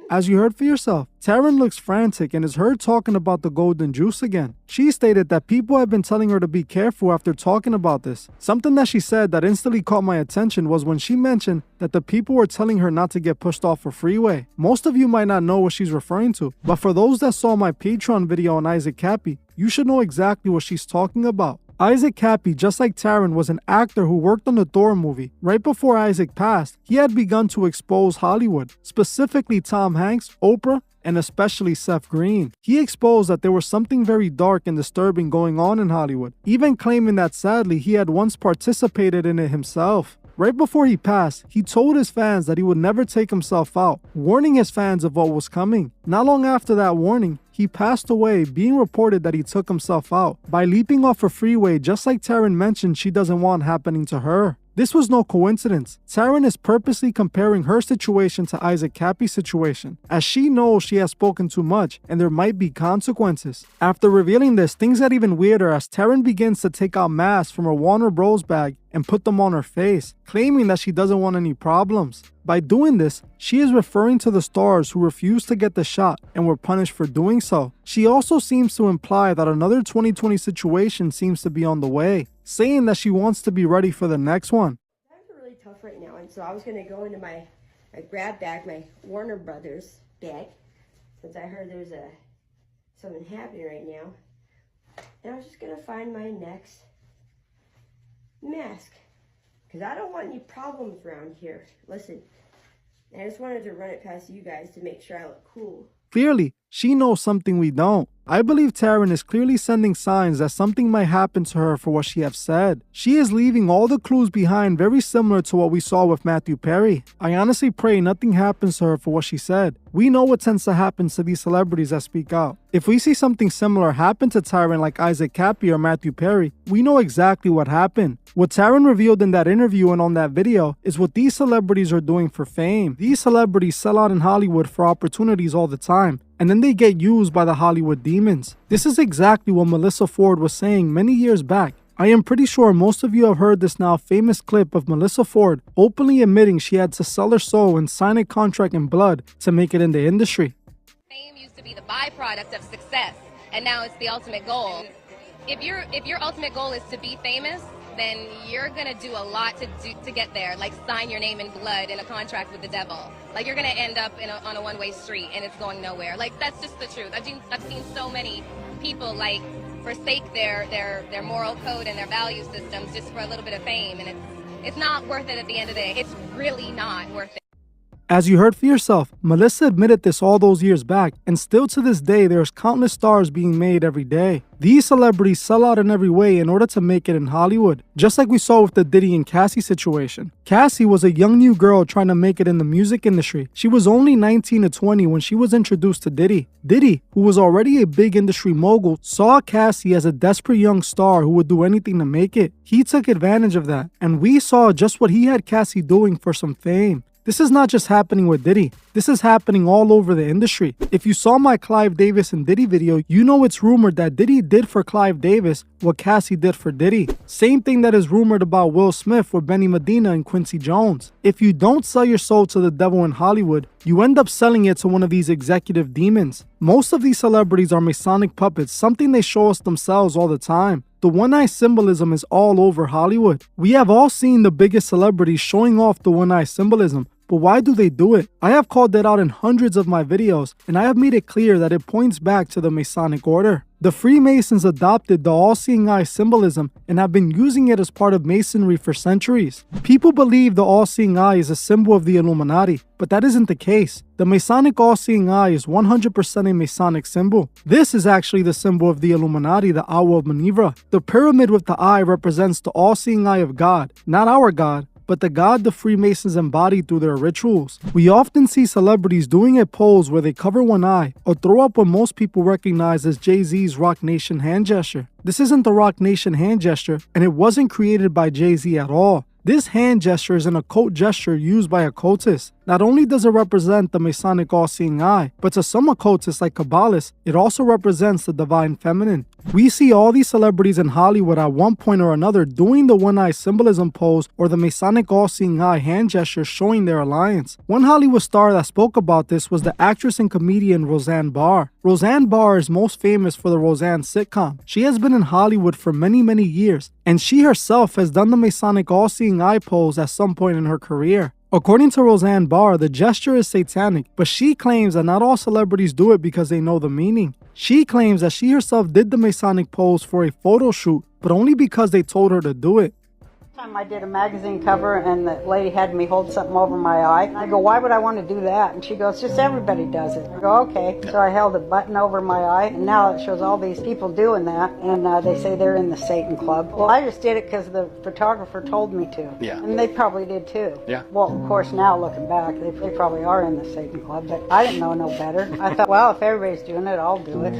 As you heard for yourself, Taron looks frantic and is heard talking about the golden juice again. She stated that people have been telling her to be careful after talking about this. Something that she said that instantly caught my attention was when she mentioned that the people were telling her not to get pushed off a freeway. Most of you might not know what she's referring to, but for those that saw my Patreon video on Isaac Cappy, you should know exactly what she's talking about. Isaac Cappy, just like Taron, was an actor who worked on the Thor movie. Right before Isaac passed, he had begun to expose Hollywood, specifically Tom Hanks, Oprah, and especially Seth Green. He exposed that there was something very dark and disturbing going on in Hollywood, even claiming that sadly he had once participated in it himself. Right before he passed, he told his fans that he would never take himself out, warning his fans of what was coming. Not long after that warning, he passed away, being reported that he took himself out by leaping off a freeway, just like Taron mentioned she doesn't want happening to her. This was no coincidence. Taron is purposely comparing her situation to Isaac Cappy's situation, as she knows she has spoken too much and there might be consequences. After revealing this, things get even weirder as Taron begins to take out masks from her Warner Bros bag and put them on her face, claiming that she doesn't want any problems. By doing this, she is referring to the stars who refused to get the shot and were punished for doing so. She also seems to imply that another 2020 situation seems to be on the way, saying that she wants to be ready for the next one. Times are really tough right now, and so I was going to go into my grab bag, my Warner Brothers bag, since I heard there's something happening right now. And I was just going to find my next mask, because I don't want any problems around here. Listen, I just wanted to run it past you guys to make sure I look cool. Clearly, she knows something we don't. I believe Taron is clearly sending signs that something might happen to her for what she has said. She is leaving all the clues behind, very similar to what we saw with Matthew Perry. I honestly pray nothing happens to her for what she said. We know what tends to happen to these celebrities that speak out. If we see something similar happen to Taron like Isaac Cappy or Matthew Perry, we know exactly what happened. What Taron revealed in that interview and on that video is what these celebrities are doing for fame. These celebrities sell out in Hollywood for opportunities all the time, and then they get used by the Hollywood demons. This is exactly what Melissa Ford was saying many years back. I am pretty sure most of you have heard this now famous clip of Melissa Ford openly admitting she had to sell her soul and sign a contract in blood to make it in the industry. Fame used to be the byproduct of success, and now it's the ultimate goal. if your ultimate goal is to be famous, then you're gonna do a lot to get there. Like sign your name in blood in a contract with the devil. Like you're gonna end up on a one-way street and it's going nowhere. Like that's just the truth. I've seen so many people like forsake their moral code and their value systems just for a little bit of fame, and it's not worth it at the end of the day. It's really not worth it. As you heard for yourself, Melissa admitted this all those years back, and still to this day there's countless stars being made every day. These celebrities sell out in every way in order to make it in Hollywood, just like we saw with the Diddy and Cassie situation. Cassie was a young new girl trying to make it in the music industry. She was only 19 to 20 when she was introduced to Diddy. Diddy, who was already a big industry mogul, saw Cassie as a desperate young star who would do anything to make it. He took advantage of that, and we saw just what he had Cassie doing for some fame. This is not just happening with Diddy. This is happening all over the industry. If you saw my Clive Davis and Diddy video, you know it's rumored that Diddy did for Clive Davis what Cassie did for Diddy. Same thing that is rumored about Will Smith with Benny Medina and Quincy Jones. If you don't sell your soul to the devil in Hollywood, you end up selling it to one of these executive demons. Most of these celebrities are Masonic puppets, something they show us themselves all the time. The one-eye symbolism is all over Hollywood. We have all seen the biggest celebrities showing off the one-eye symbolism. But why do they do it? I have called that out in hundreds of my videos, and I have made it clear that it points back to the Masonic order. The Freemasons adopted the all-seeing eye symbolism and have been using it as part of Masonry for centuries. People believe the all-seeing eye is a symbol of the Illuminati, but that isn't the case. The Masonic all-seeing eye is 100% a Masonic symbol. This is actually the symbol of the Illuminati, the Owl of Manivra. The pyramid with the eye represents the all-seeing eye of God, not our God, but the God the Freemasons embody through their rituals. We often see celebrities doing a pose where they cover one eye or throw up what most people recognize as Jay-Z's Rock Nation hand gesture. This isn't the Rock Nation hand gesture, and it wasn't created by Jay-Z at all. This hand gesture is an occult gesture used by occultists. Not only does it represent the Masonic all-seeing eye, but to some occultists like Kabbalists, it also represents the divine feminine. We see all these celebrities in Hollywood at one point or another doing the one-eye symbolism pose or the Masonic all-seeing eye hand gesture showing their alliance. One Hollywood star that spoke about this was the actress and comedian Roseanne Barr. Roseanne Barr is most famous for the Roseanne sitcom. She has been in Hollywood for many years, and she herself has done the Masonic all-seeing eye pose at some point in her career. According to Roseanne Barr, the gesture is satanic, but she claims that not all celebrities do it because they know the meaning. She claims that she herself did the Masonic pose for a photo shoot, but only because they told her to do it. Time I did a magazine cover and the lady had me hold something over my eye. I go, why would I want to do that? And she goes, just everybody does it. I go, okay. So I held a button over my eye, and now it shows all these people doing that, and they say they're in the Satan Club. Well, I just did it because the photographer told me to. Yeah. And they probably did too. Yeah. Well, of course, now looking back, they probably are in the Satan Club, but I didn't know no better. I thought, well, if everybody's doing it, I'll do it.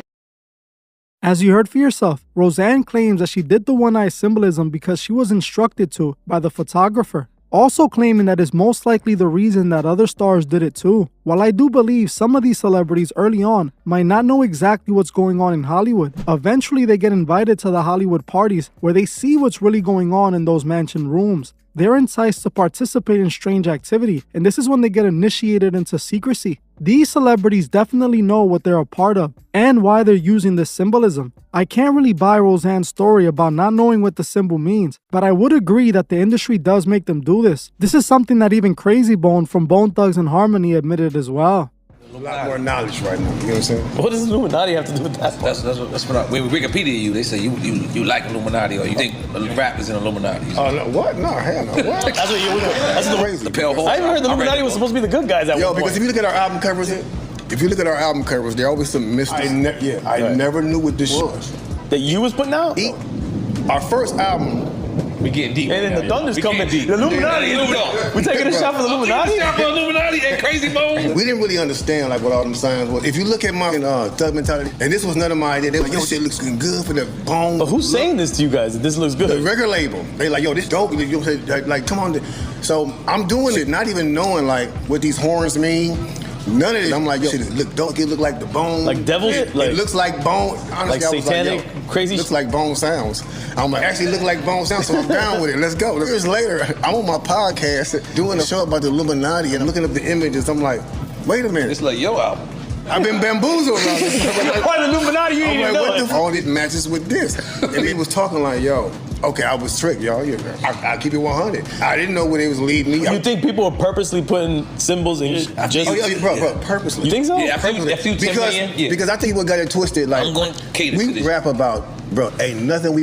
As you heard for yourself, Roseanne claims that she did the one-eye symbolism because she was instructed to by the photographer, also claiming that is most likely the reason that other stars did it too. While I do believe some of these celebrities early on might not know exactly what's going on in Hollywood, eventually they get invited to the Hollywood parties where they see what's really going on in those mansion rooms. They're enticed to participate in strange activity, and this is when they get initiated into secrecy. These celebrities definitely know what they're a part of and why they're using this symbolism. I can't really buy Roseanne's story about not knowing what the symbol means, but I would agree that the industry does make them do this. This is something that even Crazy Bone from Bone Thugs and Harmony admitted as well. A lot more knowledge right now, you know what I'm saying? What does Illuminati have to do with that? That's what when Wikipedia you, they say you like Illuminati or you think rap is in Illuminati. Oh, no, what? No, hell no. What? That's crazy. The pale hole. I even heard the Illuminati was supposed to be the good guys at one point. Because if you look at our album covers, there always some mystery. I never knew what this was. That you was putting out? Our first album. We getting deep. And then the thunder's coming. The Illuminati. We taking a shot for the Illuminati? We taking a shot for Illuminati and Crazy Bone. We didn't really understand like what all them signs was. If you look at my Thug Mentality, and this was none of my idea. They were like, yo, shit looks good for the bone. But who's saying this to you guys? That this looks good? The record label. They like, yo, this dope. You know, like, come on. So I'm doing it, not even knowing like what these horns mean. None of it. I'm like, yo, shit, it look dark. It look like the bone. Like devils? It looks like bone. Honestly, like I was satanic, like, yo, crazy. Looks like bone sounds. I'm like, actually look like bone sounds, so I'm down with it. Let's go. Years later, I'm on my podcast doing a show about the Illuminati and looking up the images. I'm like, wait a minute. It's like your album. I've been bamboozled around this. You're part of the Illuminati, you I'm ain't like, even what the all it matches with this. And he was talking like, yo, okay, I was tricked, y'all. I'll keep it 100. I didn't know where they was leading me. You think people are purposely putting symbols in just... Oh, yeah, bro, purposely. You think so? Yeah, because I think what got it twisted, like, I'm going to cater to we this. rap about, bro, ain't nothing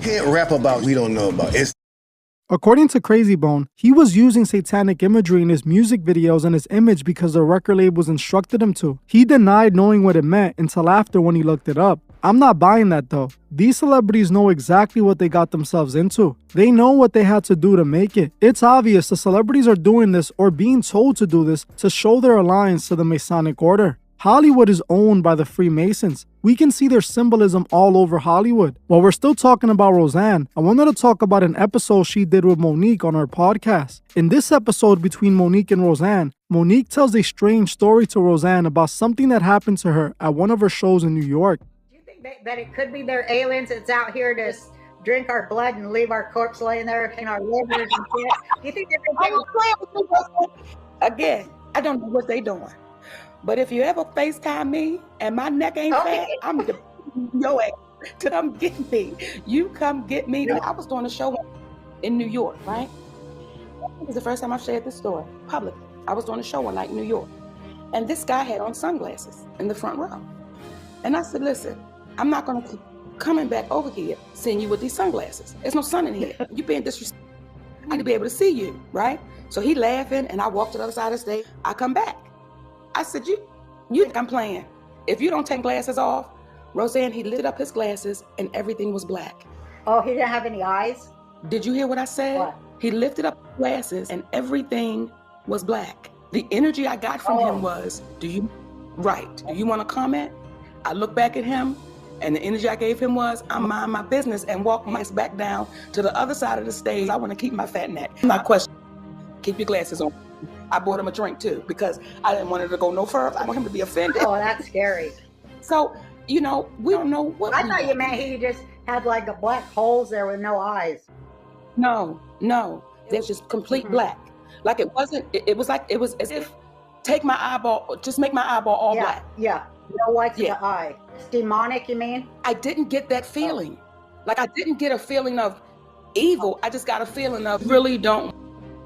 can't rap about we don't know about. It's According to Crazy Bone, he was using satanic imagery in his music videos and his image because the record labels instructed him to. He denied knowing what it meant until after when he looked it up. I'm not buying that though. These celebrities know exactly what they got themselves into. They know what they had to do to make it. It's obvious the celebrities are doing this or being told to do this to show their alliance to the Masonic Order. Hollywood is owned by the Freemasons. We can see their symbolism all over Hollywood. While we're still talking about Roseanne, I wanted to talk about an episode she did with Monique on her podcast. In this episode between Monique and Roseanne, Monique tells a strange story to Roseanne about something that happened to her at one of her shows in New York. Do you think that it could be their aliens that's out here to drink our blood and leave our corpse laying there in our livers and shit? Do you think Again, I don't know what they doing. But if you ever FaceTime me and my neck ain't fat, I'm your ass to come get me. You come get me. I was doing a show in New York, right? It was the first time I've shared this story publicly. I was doing a show one night in New York. And this guy had on sunglasses in the front row. And I said, listen, I'm not going to keep coming back over here seeing you with these sunglasses. There's no sun in here. You being disrespectful. I need to be able to see you, right? So he laughing and I walk to the other side of the stage. I come back. I said, you think I'm playing? If you don't take glasses off, Roseanne, he lit up his glasses and everything was black. Oh, he didn't have any eyes? Did you hear what I said? What? He lifted up his glasses and everything was black. The energy I got from him was, do you want to comment? I look back at him and the energy I gave him was, I'm mind my business and walk my ass back down to the other side of the stage. I want to keep my fat neck. My question, keep your glasses on. I bought him a drink too because I didn't want it to go no further. I want him to be offended. Oh, that's scary. So, we don't know what. I thought you meant he just had like a black holes there with no eyes. No. There's just complete black. Like it wasn't, it was as if take my eyeball, just make my eyeball all black. Yeah, no whites in the eye. It's demonic, you mean? I didn't get that feeling. Like I didn't get a feeling of evil. I just got a feeling of really don't.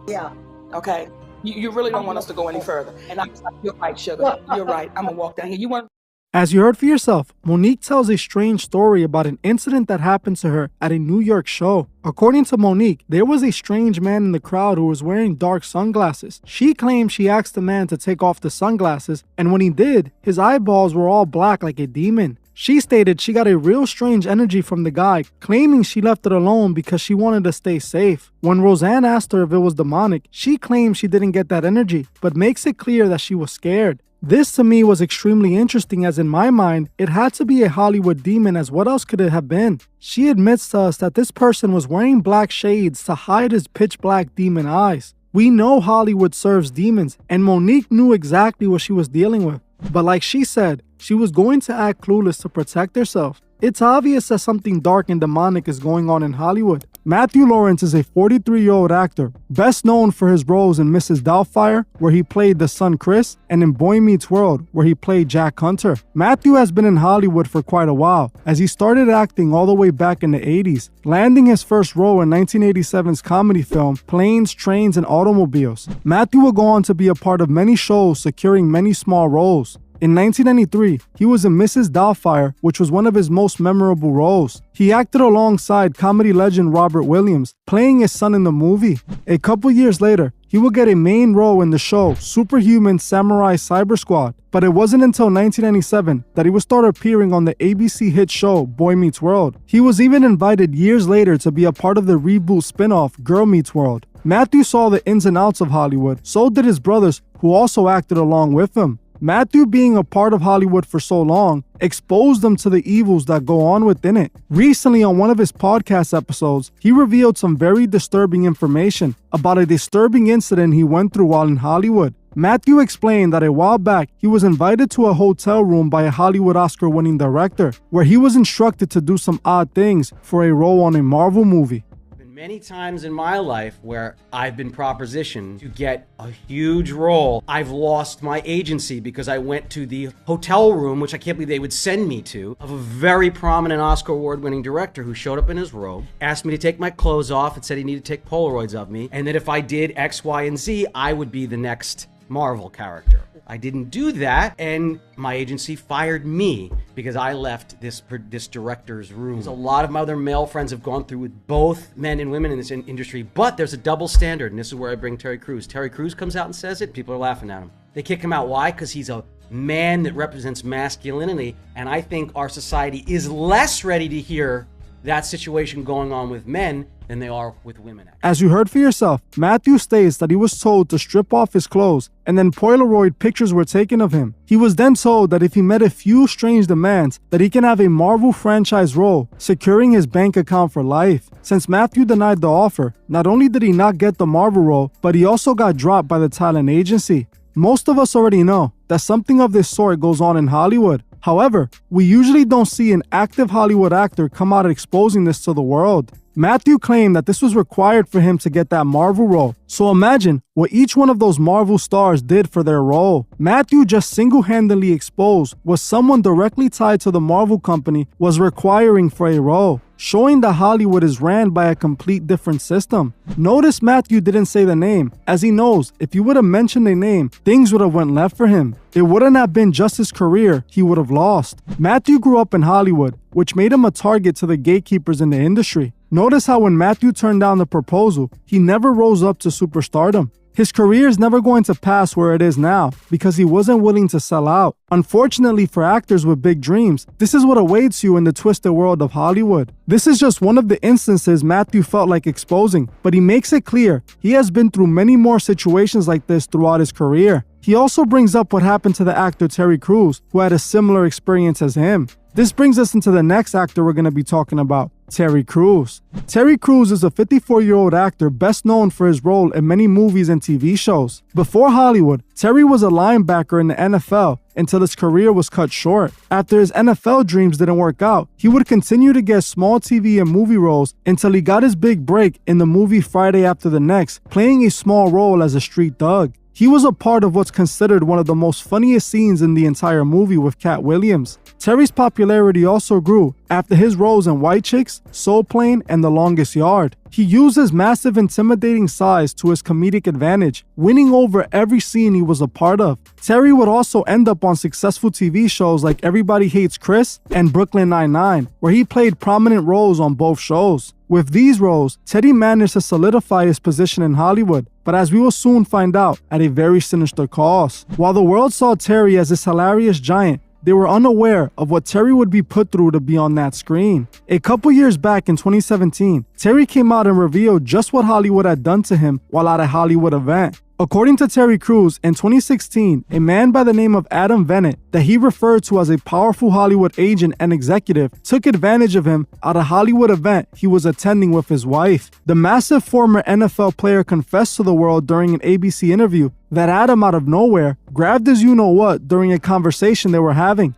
Yeah. Okay. You really don't want us to go any further. And I'm like, you're right, sugar. You're right. I'm going to walk down here. As you heard for yourself, Monique tells a strange story about an incident that happened to her at a New York show. According to Monique, there was a strange man in the crowd who was wearing dark sunglasses. She claimed she asked the man to take off the sunglasses, and when he did, his eyeballs were all black like a demon. She stated she got a real strange energy from the guy, claiming she left it alone because she wanted to stay safe. When Roseanne asked her if it was demonic, she claimed she didn't get that energy, but makes it clear that she was scared. This to me was extremely interesting, as in my mind, it had to be a Hollywood demon, as what else could it have been? She admits to us that this person was wearing black shades to hide his pitch black demon eyes. We know Hollywood serves demons, and Monique knew exactly what she was dealing with. But like she said, she was going to act clueless to protect herself. It's obvious that something dark and demonic is going on in Hollywood. Matthew Lawrence is a 43-year-old actor, best known for his roles in Mrs. Doubtfire, where he played the son Chris, and in Boy Meets World, where he played Jack Hunter. Matthew has been in Hollywood for quite a while, as he started acting all the way back in the 80s, landing his first role in 1987's comedy film Planes, Trains, and Automobiles. Matthew will go on to be a part of many shows, securing many small roles. In 1993, he was in Mrs. Doubtfire, which was one of his most memorable roles. He acted alongside comedy legend Robert Williams, playing his son in the movie. A couple years later, he would get a main role in the show Superhuman Samurai Cyber Squad, but it wasn't until 1997 that he would start appearing on the ABC hit show Boy Meets World. He was even invited years later to be a part of the reboot spin-off Girl Meets World. Matthew saw the ins and outs of Hollywood, so did his brothers, who also acted along with him. Matthew, being a part of Hollywood for so long, exposed them to the evils that go on within it. Recently, on one of his podcast episodes, he revealed some very disturbing information about a disturbing incident he went through while in Hollywood. Matthew explained that a while back, he was invited to a hotel room by a Hollywood Oscar-winning director, where he was instructed to do some odd things for a role on a Marvel movie. Been Many times in my life where I've been propositioned to get a huge role, I've lost my agency because I went to the hotel room, which I can't believe they would send me to, of a very prominent Oscar award-winning director who showed up in his robe, asked me to take my clothes off and said he needed to take Polaroids of me, and that if I did X, Y, and Z, I would be the next Marvel character. I didn't do that, and my agency fired me because I left this director's room. A lot of my other male friends have gone through with both men and women in this industry, but there's a double standard, and this is where I bring Terry Crews. Terry Crews comes out and says it, people are laughing at him. They kick him out. Why? Because he's a man that represents masculinity, and I think our society is less ready to hear that situation going on with men than they are with women. As you heard for yourself, Matthew states that he was told to strip off his clothes and then Polaroid pictures were taken of him. He was then told that if he met a few strange demands, that he can have a Marvel franchise role, securing his bank account for life. Since Matthew denied the offer, not only did he not get the Marvel role, but he also got dropped by the talent agency. Most of us already know that something of this sort goes on in Hollywood. However, we usually don't see an active Hollywood actor come out exposing this to the world. Matthew claimed that this was required for him to get that Marvel role. So imagine what each one of those Marvel stars did for their role. Matthew just single-handedly exposed what someone directly tied to the Marvel company was requiring for a role, showing that Hollywood is ran by a complete different system. Notice Matthew didn't say the name, as he knows if he would have mentioned a name, things would have went left for him. It wouldn't have been just his career he would have lost. Matthew grew up in Hollywood, which made him a target to the gatekeepers in the industry. Notice how when Matthew turned down the proposal, he never rose up to superstardom. His career is never going to pass where it is now because he wasn't willing to sell out. Unfortunately for actors with big dreams, this is what awaits you in the twisted world of Hollywood. This is just one of the instances Matthew felt like exposing, but he makes it clear he has been through many more situations like this throughout his career. He also brings up what happened to the actor Terry Crews, who had a similar experience as him. This brings us into the next actor we're going to be talking about, Terry Crews. Terry Crews is a 54-year-old actor best known for his role in many movies and TV shows. Before Hollywood, Terry was a linebacker in the NFL until his career was cut short. After his NFL dreams didn't work out, he would continue to get small TV and movie roles until he got his big break in the movie Friday After the Next, playing a small role as a street thug. He was a part of what's considered one of the most funniest scenes in the entire movie with Cat Williams. Terry's popularity also grew after his roles in White Chicks, Soul Plane, and The Longest Yard. He used his massive intimidating size to his comedic advantage, winning over every scene he was a part of. Terry would also end up on successful TV shows like Everybody Hates Chris and Brooklyn Nine-Nine, where he played prominent roles on both shows. With these roles, Teddy managed to solidify his position in Hollywood, but as we will soon find out, at a very sinister cost. While the world saw Terry as this hilarious giant, they were unaware of what Terry would be put through to be on that screen. A couple years back in 2017, Terry came out and revealed just what Hollywood had done to him while at a Hollywood event. According to Terry Crews, in 2016, a man by the name of Adam Bennett, that he referred to as a powerful Hollywood agent and executive, took advantage of him at a Hollywood event he was attending with his wife. The massive former NFL player confessed to the world during an ABC interview that Adam, out of nowhere, grabbed his you-know-what during a conversation they were having.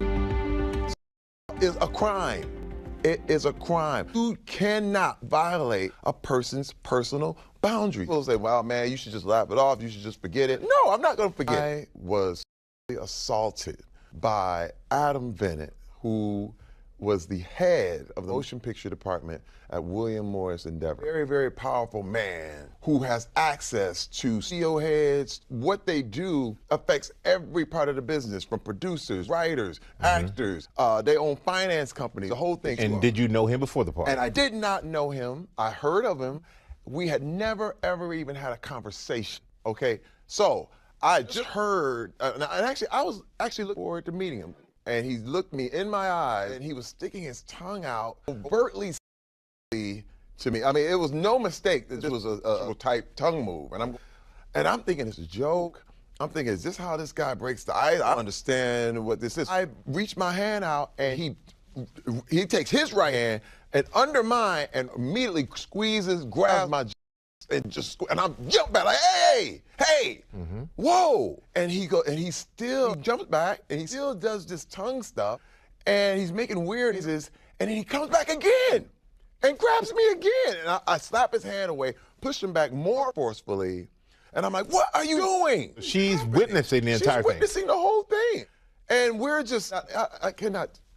It's a crime. It is a crime. You cannot violate a person's personal boundaries. People say, well, man, you should just laugh it off. You should just forget it. No, I'm not going to forget. I was assaulted by Adam Bennett, who was the head of the motion picture department at William Morris Endeavor. Very, very powerful man who has access to CEO heads. What they do affects every part of the business, from producers, writers, actors. They own finance companies, the whole thing. And did you know him before the party? And I did not know him. I heard of him. We had never, ever even had a conversation, okay? So I just heard, and actually, I was actually looking forward to meeting him. And he looked me in my eyes, and he was sticking his tongue out overtly to me. I mean, it was no mistake that this was a type tongue move. And I'm thinking it's a joke. I'm thinking, is this how this guy breaks the ice? I understand what this is. I reached my hand out, and he takes his right hand and under mine, and immediately squeezes, grabs my and I'm jumping back like, hey, whoa. And he jumps back, and he still does this tongue stuff, and he's making weird noises, and then he comes back again. and grabs me again. And I slap his hand away, push him back more forcefully. And I'm like, what are you doing? She's witnessing the entire thing. She's witnessing the whole thing. And we're just,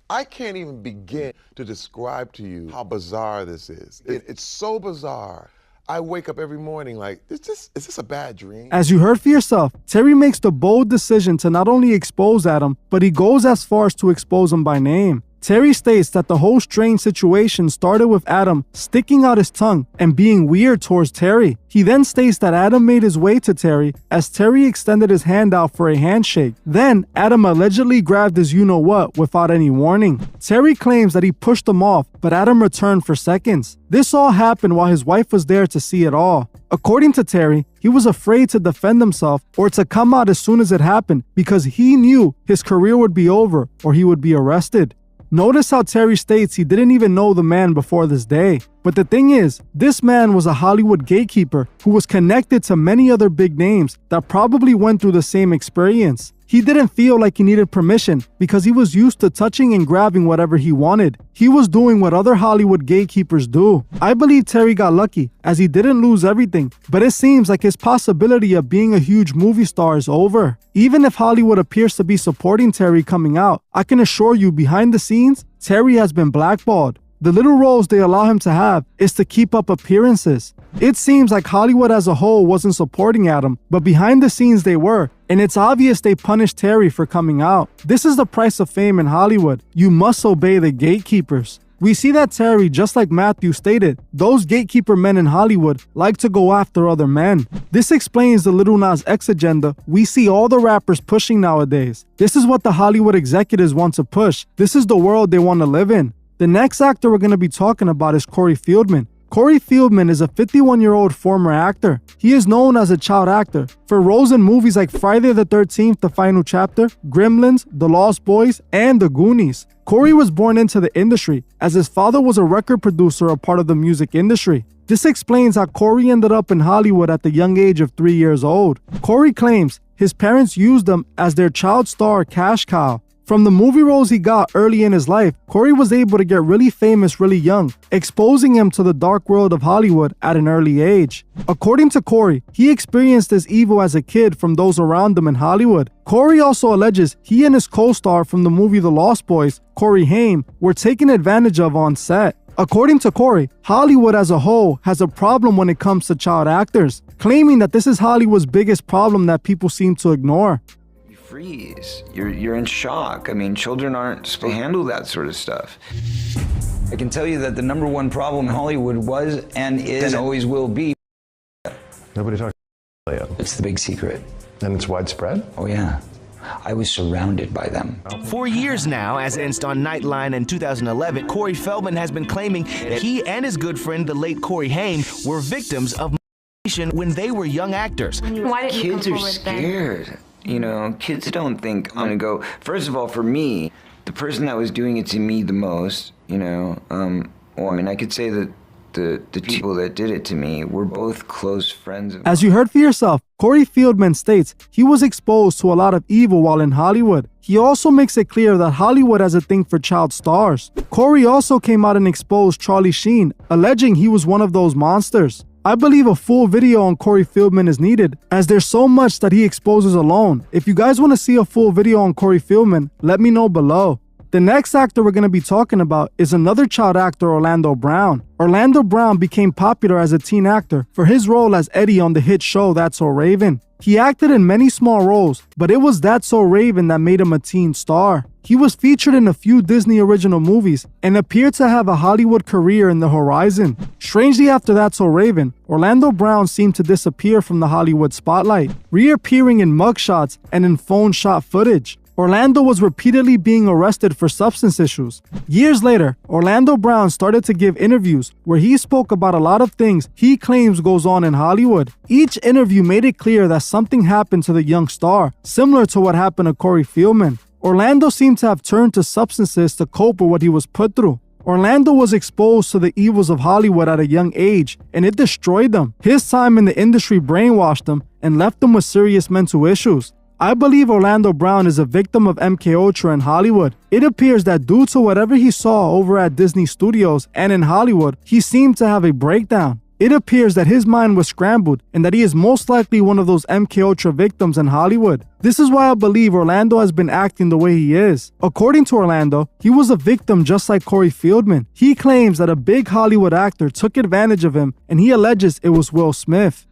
I can't even begin to describe to you how bizarre this is. It's so bizarre. I wake up every morning like, is this a bad dream? As you heard for yourself, Terry makes the bold decision to not only expose Adam, but he goes as far as to expose him by name. Terry states that the whole strange situation started with Adam sticking out his tongue and being weird towards Terry. He then states that Adam made his way to Terry as Terry extended his hand out for a handshake. Then, Adam allegedly grabbed his you-know-what without any warning. Terry claims that he pushed him off, but Adam returned for seconds. This all happened while his wife was there to see it all. According to Terry, he was afraid to defend himself or to come out as soon as it happened because he knew his career would be over or he would be arrested. Notice how Terry states he didn't even know the man before this day. But the thing is, this man was a Hollywood gatekeeper who was connected to many other big names that probably went through the same experience. He didn't feel like he needed permission because he was used to touching and grabbing whatever he wanted. He was doing what other Hollywood gatekeepers do. I believe Terry got lucky as he didn't lose everything, but it seems like his possibility of being a huge movie star is over. Even if Hollywood appears to be supporting Terry coming out, I can assure you behind the scenes, Terry has been blackballed. The little roles they allow him to have is to keep up appearances. It seems like Hollywood as a whole wasn't supporting Adam, but behind the scenes they were, and it's obvious they punished Terry for coming out. This is the price of fame in Hollywood. You must obey the gatekeepers. We see that Terry, just like Matthew stated, those gatekeeper men in Hollywood like to go after other men. This explains the Lil Nas X agenda we see all the rappers pushing nowadays. This is what the Hollywood executives want to push. This is the world they want to live in. The next actor we're going to be talking about is Corey Feldman. Corey Feldman is a 51-year-old former actor. He is known as a child actor for roles in movies like Friday the 13th, The Final Chapter, Gremlins, The Lost Boys, and The Goonies. Corey was born into the industry as his father was a record producer, a part of the music industry. This explains how Corey ended up in Hollywood at the young age of 3 years old. Corey claims his parents used him as their child star cash cow. From the movie roles he got early in his life, Corey was able to get really famous really young, exposing him to the dark world of Hollywood at an early age. According to Corey, he experienced this evil as a kid from those around him in Hollywood. Corey also alleges he and his co-star from the movie The Lost Boys, Corey Haim, were taken advantage of on set. According to Corey, Hollywood as a whole has a problem when it comes to child actors, claiming that this is Hollywood's biggest problem that people seem to ignore. Freeze. You're in shock. I mean, children aren't supposed to handle that sort of stuff. I can tell you that the number one problem in Hollywood was and is and always will be. Nobody talks about it. It's the big secret. And it's widespread? Oh, yeah. I was surrounded by them. For years now, as evidenced on Nightline in 2011, Corey Feldman has been claiming that he and his good friend, the late Corey Haim, were victims of when they were young actors. Why didn't kids are scared. You know, kids don't think I'm gonna go. First of all, for me, the person that was doing it to me the most, you know, well, I mean, I could say that the people that did it to me were both close friends of mine. As you heard for yourself, Corey Feldman states he was exposed to a lot of evil while in Hollywood. He also makes it clear that Hollywood has a thing for child stars. Corey also came out and exposed Charlie Sheen, alleging he was one of those monsters. I believe a full video on Corey Feldman is needed, as there's so much that he exposes alone. If you guys want to see a full video on Corey Feldman, let me know below. The next actor we're going to be talking about is another child actor, Orlando Brown. Orlando Brown became popular as a teen actor for his role as Eddie on the hit show That's So Raven. He acted in many small roles, but it was That's So Raven that made him a teen star. He was featured in a few Disney original movies and appeared to have a Hollywood career in the horizon. Strangely, after That's So Raven, Orlando Brown seemed to disappear from the Hollywood spotlight, reappearing in mugshots and in phone shot footage. Orlando was repeatedly being arrested for substance issues. Years later, Orlando Brown started to give interviews where he spoke about a lot of things he claims goes on in Hollywood. Each interview made it clear that something happened to the young star, similar to what happened to Corey Feldman. Orlando seemed to have turned to substances to cope with what he was put through. Orlando was exposed to the evils of Hollywood at a young age, and it destroyed him. His time in the industry brainwashed him and left him with serious mental issues. I believe Orlando Brown is a victim of MKUltra in Hollywood. It appears that due to whatever he saw over at Disney Studios and in Hollywood, he seemed to have a breakdown. It appears that his mind was scrambled and that he is most likely one of those MKUltra victims in Hollywood. This is why I believe Orlando has been acting the way he is. According to Orlando, he was a victim just like Corey Feldman. He claims that a big Hollywood actor took advantage of him and he alleges it was Will Smith.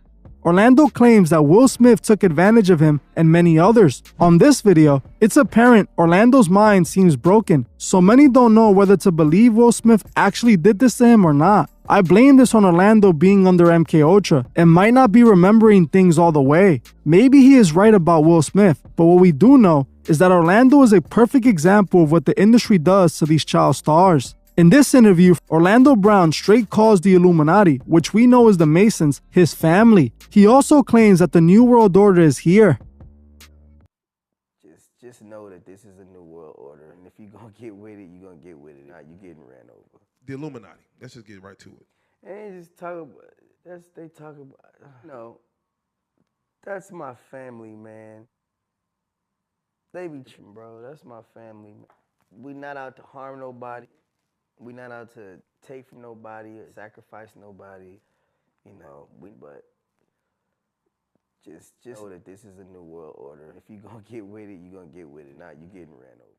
Orlando claims that Will Smith took advantage of him and many others. On this video, it's apparent Orlando's mind seems broken, so many don't know whether to believe Will Smith actually did this to him or not. I blame this on Orlando being under MKUltra and might not be remembering things all the way. Maybe he is right about Will Smith, but what we do know is that Orlando is a perfect example of what the industry does to these child stars. In this interview, Orlando Brown straight calls the Illuminati, which we know is the Masons, his family. He also claims that the New World Order is here. Just know that this is a new world order, and if you're gonna get with it, you're gonna get with it. Now you're getting ran over. The Illuminati. Let's just get right to it. And just talk about they talk about. No, that's my family, man. They be tripping, bro. That's my family. Man. We not out to harm nobody. We not out to take from nobody or sacrifice nobody, you know. But just know that this is a new world order. If you're gonna get with it, you're gonna get with it. Now you're getting ran over.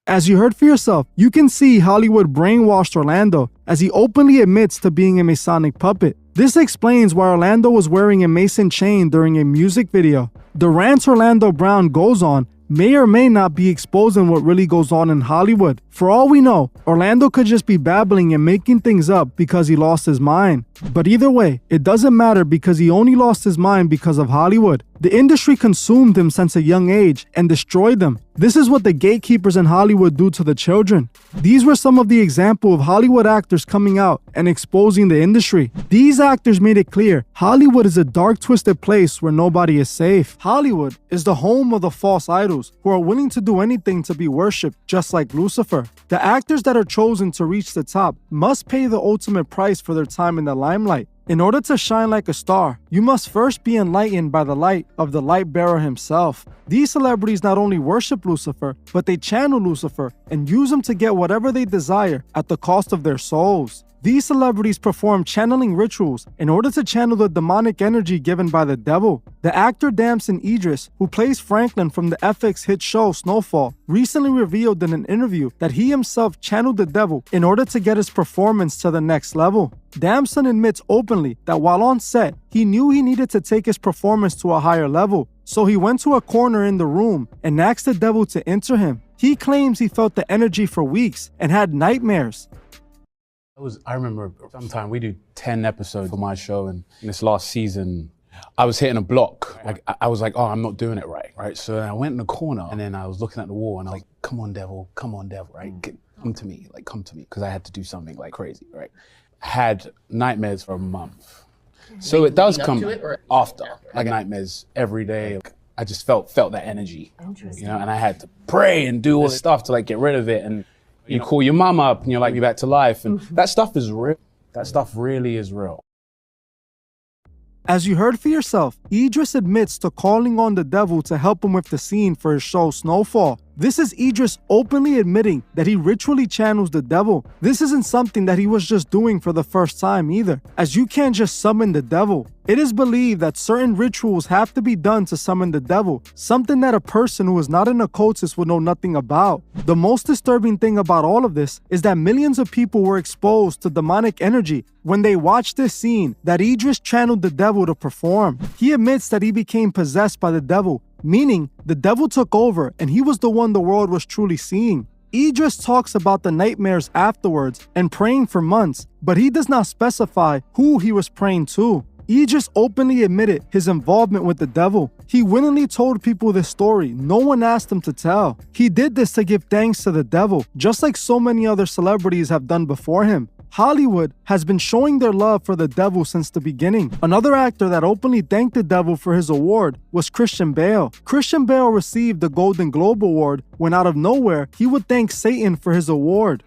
As you heard for yourself, you can see Hollywood brainwashed Orlando as he openly admits to being a Masonic puppet. This explains why Orlando was wearing a Mason chain during a music video. The rants Orlando Brown goes on may or may not be exposing what really goes on in Hollywood. For all we know, Orlando could just be babbling and making things up because he lost his mind. But either way, it doesn't matter because he only lost his mind because of Hollywood. The industry consumed him since a young age and destroyed them. This is what the gatekeepers in Hollywood do to the children. These were some of the examples of Hollywood actors coming out and exposing the industry. These actors made it clear Hollywood is a dark, twisted place where nobody is safe. Hollywood is the home of the false idols who are willing to do anything to be worshipped, just like Lucifer. The actors that are chosen to reach the top must pay the ultimate price for their time in the limelight. In order to shine like a star, you must first be enlightened by the light of the light bearer himself. These celebrities not only worship Lucifer, but they channel Lucifer and use him to get whatever they desire at the cost of their souls. These celebrities perform channeling rituals in order to channel the demonic energy given by the devil. The actor Damson Idris, who plays Franklin from the FX hit show Snowfall, recently revealed in an interview that he himself channeled the devil in order to get his performance to the next level. Damson admits openly that while on set, he knew he needed to take his performance to a higher level, so he went to a corner in the room and asked the devil to enter him. He claims he felt the energy for weeks and had nightmares. I remember sometime we do 10 episodes for my show, and in this last season, I was hitting a block. Like I was like, oh, I'm not doing it right? So I went in the corner, and then I was looking at the wall, and I was like, come on, devil, right? Come to me, because I had to do something like crazy, right? Had nightmares for a month. So it does come after, like nightmares every day. I just felt that energy, you know, and I had to pray and do all this stuff to like get rid of it. And you call your mom up and you're like, you're back to life. And that stuff is real. That stuff really is real. As you heard for yourself, Idris admits to calling on the devil to help him with the scene for his show Snowfall. This is Idris openly admitting that he ritually channels the devil. This isn't something that he was just doing for the first time either, as you can't just summon the devil. It is believed that certain rituals have to be done to summon the devil, something that a person who is not an occultist would know nothing about. The most disturbing thing about all of this is that millions of people were exposed to demonic energy when they watched this scene that Idris channeled the devil to perform. He admits that he became possessed by the devil, meaning the devil took over and he was the one the world was truly seeing. Idris talks about the nightmares afterwards and praying for months, but he does not specify who he was praying to. Idris openly admitted his involvement with the devil. He willingly told people this story. No one asked him to tell. He did this to give thanks to the devil, just like so many other celebrities have done before him. Hollywood has been showing their love for the devil since the beginning. Another actor that openly thanked the devil for his award was Christian Bale. Christian Bale received the Golden Globe Award when out of nowhere, he would thank Satan for his award.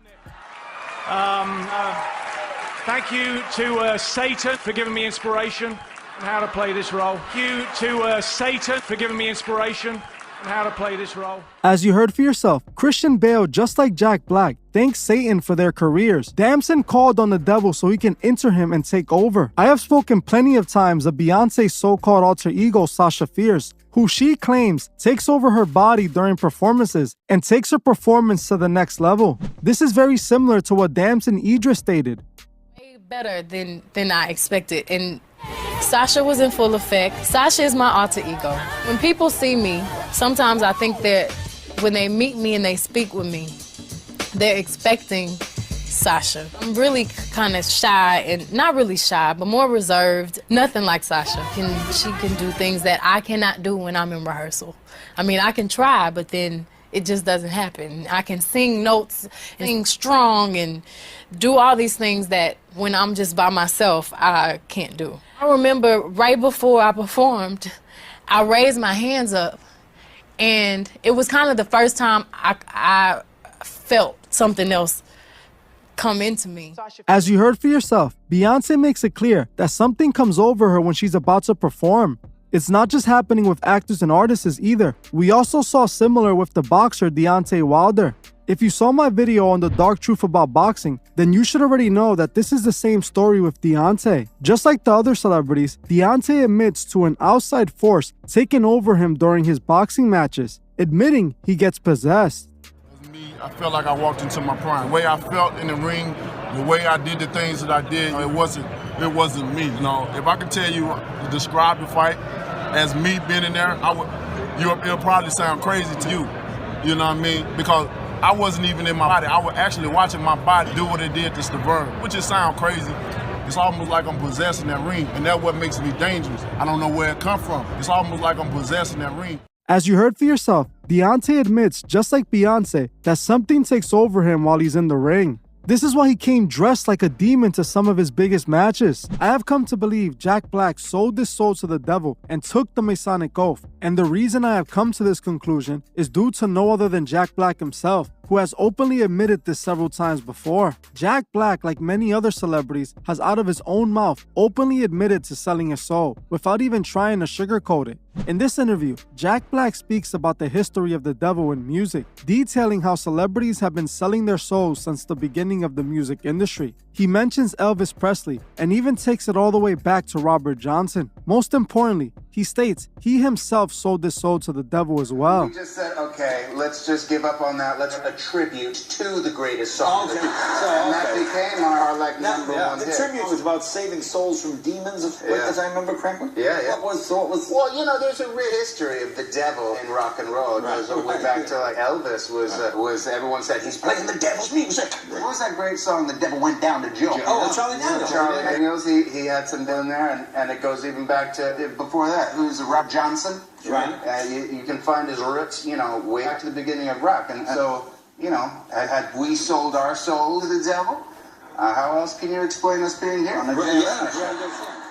Thank you to Satan for giving me inspiration on how to play this role. Thank you to Satan for giving me inspiration How to play this role. As you heard for yourself, Christian Bale, just like Jack Black, thanks Satan for their careers. Damson called on the devil so he can enter him and take over. I have spoken plenty of times of Beyonce's so-called alter ego, Sasha Fierce, who she claims takes over her body during performances and takes her performance to the next level. This is very similar to what Damson Idris stated. Way better than I expected, and Sasha was in full effect. Sasha is my alter ego. When people see me, sometimes I think that when they meet me and they speak with me, they're expecting Sasha. I'm really kind of shy, and not really shy, but more reserved. Nothing like Sasha. She can do things that I cannot do when I'm in rehearsal. I mean, I can try, but then it just doesn't happen. I can sing notes and sing strong and do all these things that when I'm just by myself, I can't do. I remember right before I performed, I raised my hands up, and it was kind of the first time I felt something else come into me. As you heard for yourself, Beyonce makes it clear that something comes over her when she's about to perform. It's not just happening with actors and artists either. We also saw similar with the boxer Deontay Wilder. If you saw my video on the dark truth about boxing, then you should already know that this is the same story with Deontay. Just like the other celebrities, Deontay admits to an outside force taking over him during his boxing matches, admitting he gets possessed. I felt like I walked into my prime. The way I felt in the ring, the way I did the things that I did, it wasn't me. You know, if I could tell you, describe the fight as me being in there, it'll probably sound crazy to you. You know what I mean? Because I wasn't even in my body. I was actually watching my body do what it did to Stavern, which just sound crazy. It's almost like I'm possessing that ring, and that's what makes me dangerous. I don't know where it come from. It's almost like I'm possessing that ring. As you heard for yourself, Deontay admits, just like Beyonce, that something takes over him while he's in the ring. This is why he came dressed like a demon to some of his biggest matches. I have come to believe Jack Black sold his soul to the devil and took the Masonic oath. And the reason I have come to this conclusion is due to no other than Jack Black himself, who has openly admitted this several times before. Jack Black, like many other celebrities, has out of his own mouth openly admitted to selling his soul, without even trying to sugarcoat it. In this interview, Jack Black speaks about the history of the devil in music, detailing how celebrities have been selling their souls since the beginning of the music industry. He mentions Elvis Presley and even takes it all the way back to Robert Johnson. Most importantly, he states he himself sold his soul to the devil as well. We just said, okay, let's just give up on that. Let's attribute to the greatest song. Okay. That became our number one hit. The tribute was about saving souls from demons, as I remember correctly? Yeah. What was... Well, you know, there's a rich history of the devil in rock and roll. It goes all the way back to, like, Elvis was everyone said, he's playing the devil's music. What was that great song, The Devil Went Down to Joe? Oh, Charlie Daniels. Charlie Daniels, he had some down there, and it goes even back to before that. Who's Rob Johnson? Right. You can find his roots, way back to the beginning of rock. And so, had we sold our soul to the devil? How else can you explain us being here?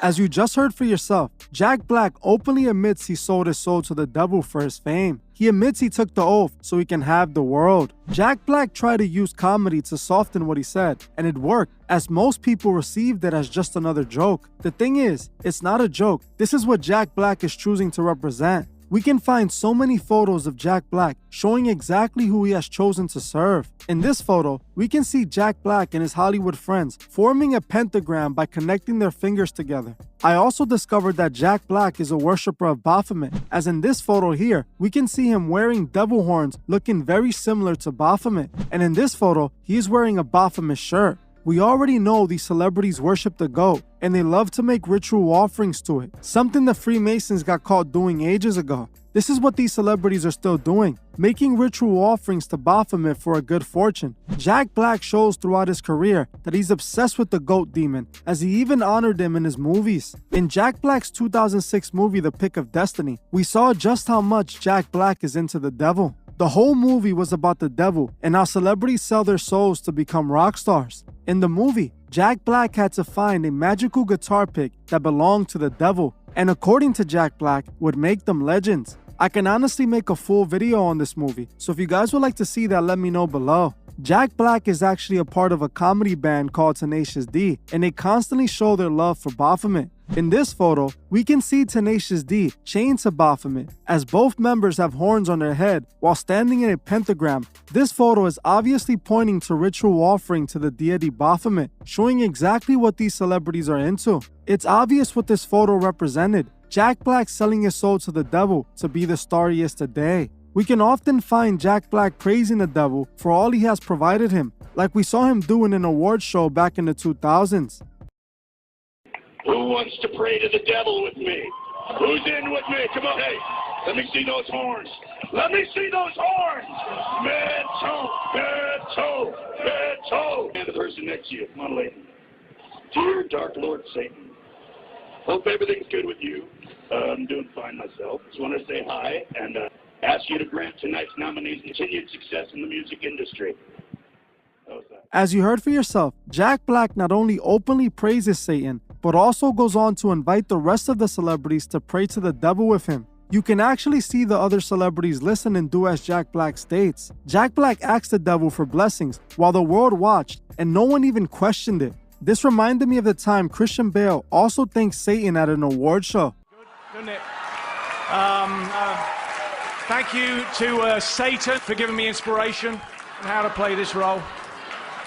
As you just heard for yourself, Jack Black openly admits he sold his soul to the devil for his fame. He admits he took the oath so he can have the world. Jack Black tried to use comedy to soften what he said, and it worked, as most people received it as just another joke. The thing is, it's not a joke. This is what Jack Black is choosing to represent. We can find so many photos of Jack Black showing exactly who he has chosen to serve. In this photo, we can see Jack Black and his Hollywood friends forming a pentagram by connecting their fingers together. I also discovered that Jack Black is a worshiper of Baphomet, as in this photo here, we can see him wearing devil horns looking very similar to Baphomet. And in this photo, he is wearing a Baphomet shirt. We already know these celebrities worship the goat, and they love to make ritual offerings to it, something the Freemasons got caught doing ages ago. This is what these celebrities are still doing, making ritual offerings to Baphomet for a good fortune. Jack Black shows throughout his career that he's obsessed with the goat demon, as he even honored him in his movies. In Jack Black's 2006 movie The Pick of Destiny, we saw just how much Jack Black is into the devil. The whole movie was about the devil and how celebrities sell their souls to become rock stars. In the movie, Jack Black had to find a magical guitar pick that belonged to the devil, and according to Jack Black, would make them legends. I can honestly make a full video on this movie, so if you guys would like to see that, let me know below. Jack Black is actually a part of a comedy band called Tenacious D, and they constantly show their love for Baphomet. In this photo, we can see Tenacious D chained to Baphomet, as both members have horns on their head while standing in a pentagram. This photo is obviously pointing to ritual offering to the deity Baphomet, showing exactly what these celebrities are into. It's obvious what this photo represented: Jack Black selling his soul to the devil to be the star he is today. We can often find Jack Black praising the devil for all he has provided him, like we saw him do in an award show back in the 2000s. Who wants to pray to the devil with me? Who's in with me? Come on, hey, let me see those horns. Let me see those horns. Metal. And the person next to you, come on, lady. Dear Dark Lord Satan, hope everything's good with you. I'm doing fine myself. Just want to say hi and ask you to grant tonight's nominees continued success in the music industry. As you heard for yourself, Jack Black not only openly praises Satan, but also goes on to invite the rest of the celebrities to pray to the devil with him. You can actually see the other celebrities listen and do as Jack Black states. Jack Black asked the devil for blessings while the world watched, and no one even questioned it. This reminded me of the time Christian Bale also thanked Satan at an award show. Doesn't it? Thank you to Satan for giving me inspiration on how to play this role.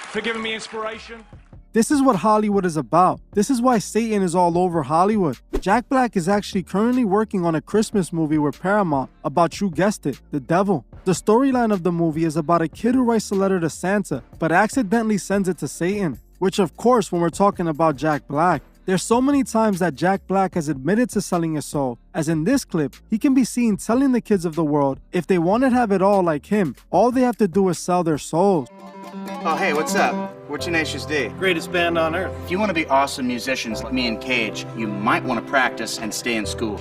For giving me inspiration. This is what Hollywood is about. This is why Satan is all over Hollywood. Jack Black is actually currently working on a Christmas movie with Paramount about, you guessed it, the devil. The storyline of the movie is about a kid who writes a letter to Santa, but accidentally sends it to Satan. Which, of course, when we're talking about Jack Black, there's so many times that Jack Black has admitted to selling his soul, as in this clip, he can be seen telling the kids of the world if they want to have it all like him, all they have to do is sell their souls. Oh, hey, what's up? We're Tenacious D. Greatest band on earth. If you want to be awesome musicians like me and Cage, you might want to practice and stay in school.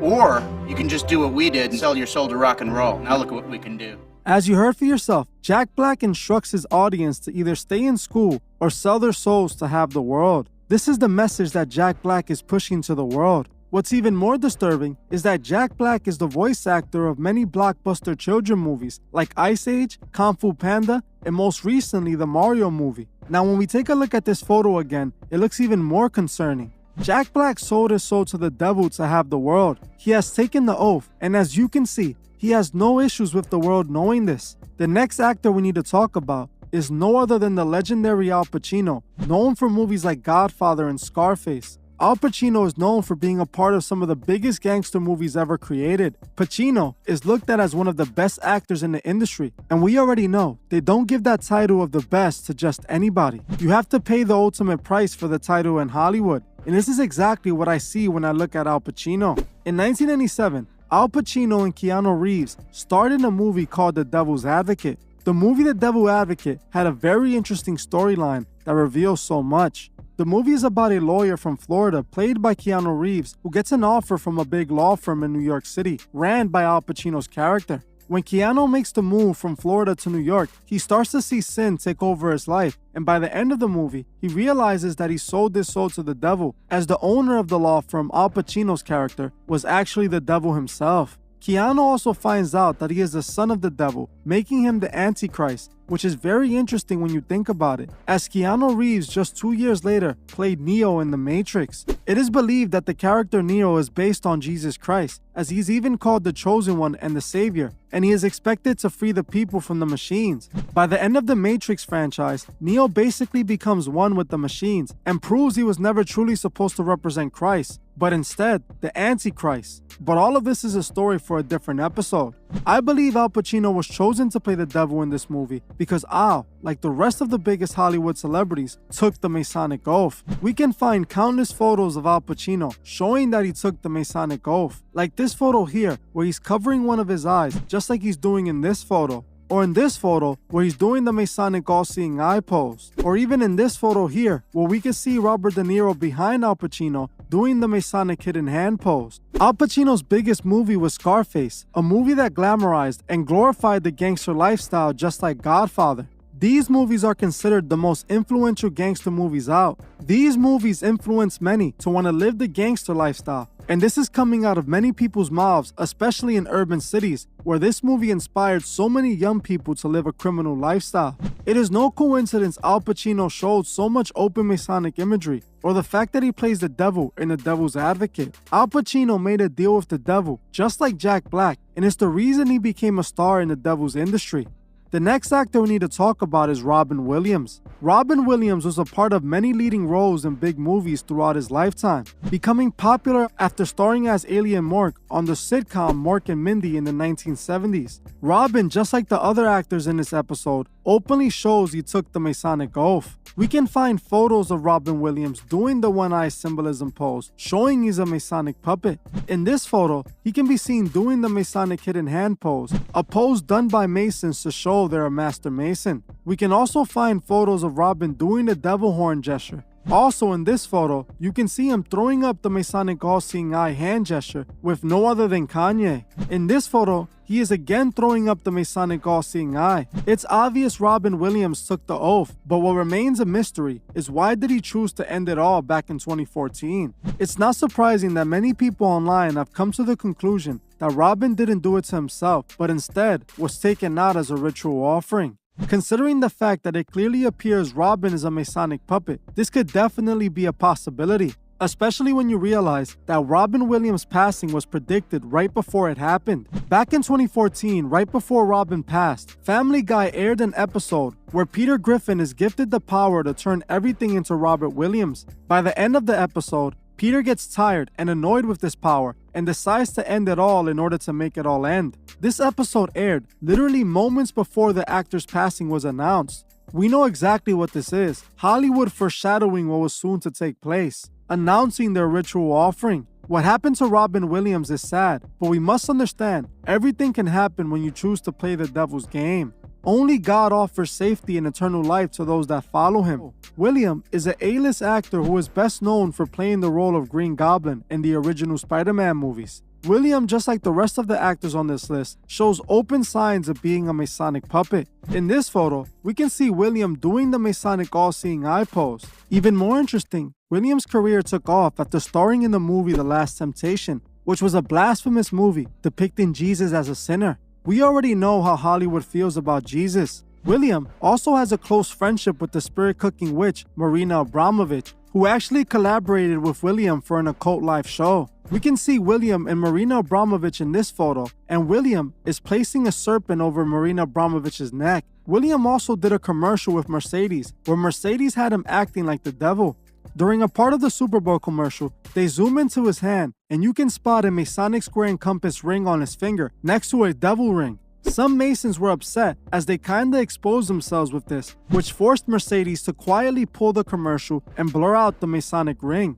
Or you can just do what we did and sell your soul to rock and roll. Now look at what we can do. As you heard for yourself, Jack Black instructs his audience to either stay in school or sell their souls to have the world. This is the message that Jack Black is pushing to the world. What's even more disturbing is that Jack Black is the voice actor of many blockbuster children movies like Ice Age, Kung Fu Panda, and most recently the Mario movie. Now when we take a look at this photo again, it looks even more concerning. Jack Black sold his soul to the devil to have the world. He has taken the oath, and as you can see, he has no issues with the world knowing this. The next actor we need to talk about is no other than the legendary Al Pacino, known for movies like Godfather and Scarface. Al Pacino is known for being a part of some of the biggest gangster movies ever created. Pacino is looked at as one of the best actors in the industry, and we already know they don't give that title of the best to just anybody. You have to pay the ultimate price for the title in Hollywood, and this is exactly what I see when I look at Al Pacino. In 1997, Al Pacino and Keanu Reeves starred in a movie called The Devil's Advocate. The movie The Devil's Advocate had a very interesting storyline that reveals so much. The movie is about a lawyer from Florida, played by Keanu Reeves, who gets an offer from a big law firm in New York City, ran by Al Pacino's character. When Keanu makes the move from Florida to New York, he starts to see sin take over his life, and by the end of the movie, he realizes that he sold his soul to the devil, as the owner of the law firm, Al Pacino's character, was actually the devil himself. Keanu also finds out that he is the son of the devil, making him the Antichrist, which is very interesting when you think about it, as Keanu Reeves just 2 years later played Neo in The Matrix. It is believed that the character Neo is based on Jesus Christ, as he's even called the Chosen One and the Savior, and he is expected to free the people from the machines. By the end of the Matrix franchise, Neo basically becomes one with the machines and proves he was never truly supposed to represent Christ, but instead the Antichrist. But all of this is a story for a different episode. I believe Al Pacino was chosen to play the devil in this movie because Al, like the rest of the biggest Hollywood celebrities, took the Masonic oath. We can find countless photos of Al Pacino showing that he took the Masonic oath, like this photo here where he's covering one of his eyes just like he's doing in this photo, or in this photo where he's doing the Masonic all-seeing eye pose, or even in this photo here where we can see Robert De Niro behind Al Pacino doing the Masonic hidden hand pose. Al Pacino's biggest movie was Scarface, a movie that glamorized and glorified the gangster lifestyle just like Godfather. These movies are considered the most influential gangster movies out. These movies influenced many to want to live the gangster lifestyle, And this is coming out of many people's mouths, especially in urban cities, where this movie inspired so many young people to live a criminal lifestyle. It is no coincidence Al Pacino showed so much open Masonic imagery, or the fact that he plays the devil in The Devil's Advocate. Al Pacino made a deal with the devil, just like Jack Black, and it's the reason he became a star in the devil's industry. The next actor we need to talk about is Robin Williams. Robin Williams was a part of many leading roles in big movies throughout his lifetime, becoming popular after starring as Alien Mork on the sitcom Mork and Mindy in the 1970s. Robin, just like the other actors in this episode, openly shows he took the Masonic oath. We can find photos of Robin Williams doing the one-eye symbolism pose, showing he's a Masonic puppet. In this photo, he can be seen doing the Masonic hidden hand pose, a pose done by Masons to show they're a master Mason. We can also find photos of Robin doing the devil horn gesture. Also in this photo, you can see him throwing up the Masonic all-seeing eye hand gesture with no other than Kanye. In this photo, he is again throwing up the Masonic all-seeing eye. It's obvious Robin Williams took the oath, but what remains a mystery is why did he choose to end it all back in 2014? It's not surprising that many people online have come to the conclusion that Robin didn't do it to himself, but instead was taken out as a ritual offering. Considering the fact that it clearly appears Robin is a Masonic puppet, this could definitely be a possibility, especially when you realize that Robin Williams' passing was predicted right before it happened. Back in 2014, right before Robin passed, Family Guy aired an episode where Peter Griffin is gifted the power to turn everything into Robert Williams. By the end of the episode, Peter gets tired and annoyed with this power and decides to end it all in order to make it all end. This episode aired literally moments before the actor's passing was announced. We know exactly what this is. Hollywood foreshadowing what was soon to take place, announcing their ritual offering. What happened to Robin Williams is sad, but we must understand everything can happen when you choose to play the devil's game. Only God offers safety and eternal life to those that follow him. William is an A-list actor who is best known for playing the role of Green Goblin in the original Spider-Man movies. William, just like the rest of the actors on this list, shows open signs of being a Masonic puppet. In this photo, we can see William doing the Masonic all-seeing eye pose. Even more interesting, William's career took off after starring in the movie The Last Temptation, which was a blasphemous movie depicting Jesus as a sinner. We already know how Hollywood feels about Jesus. William also has a close friendship with the spirit-cooking witch Marina Abramovich, who actually collaborated with William for an occult life show. We can see William and Marina Abramovich in this photo, and William is placing a serpent over Marina Abramovich's neck. William also did a commercial with Mercedes, where Mercedes had him acting like the devil. During a part of the Super Bowl commercial, they zoom into his hand, and you can spot a Masonic square and compass ring on his finger next to a devil ring. Some Masons were upset as they kinda exposed themselves with this, which forced Mercedes to quietly pull the commercial and blur out the Masonic ring.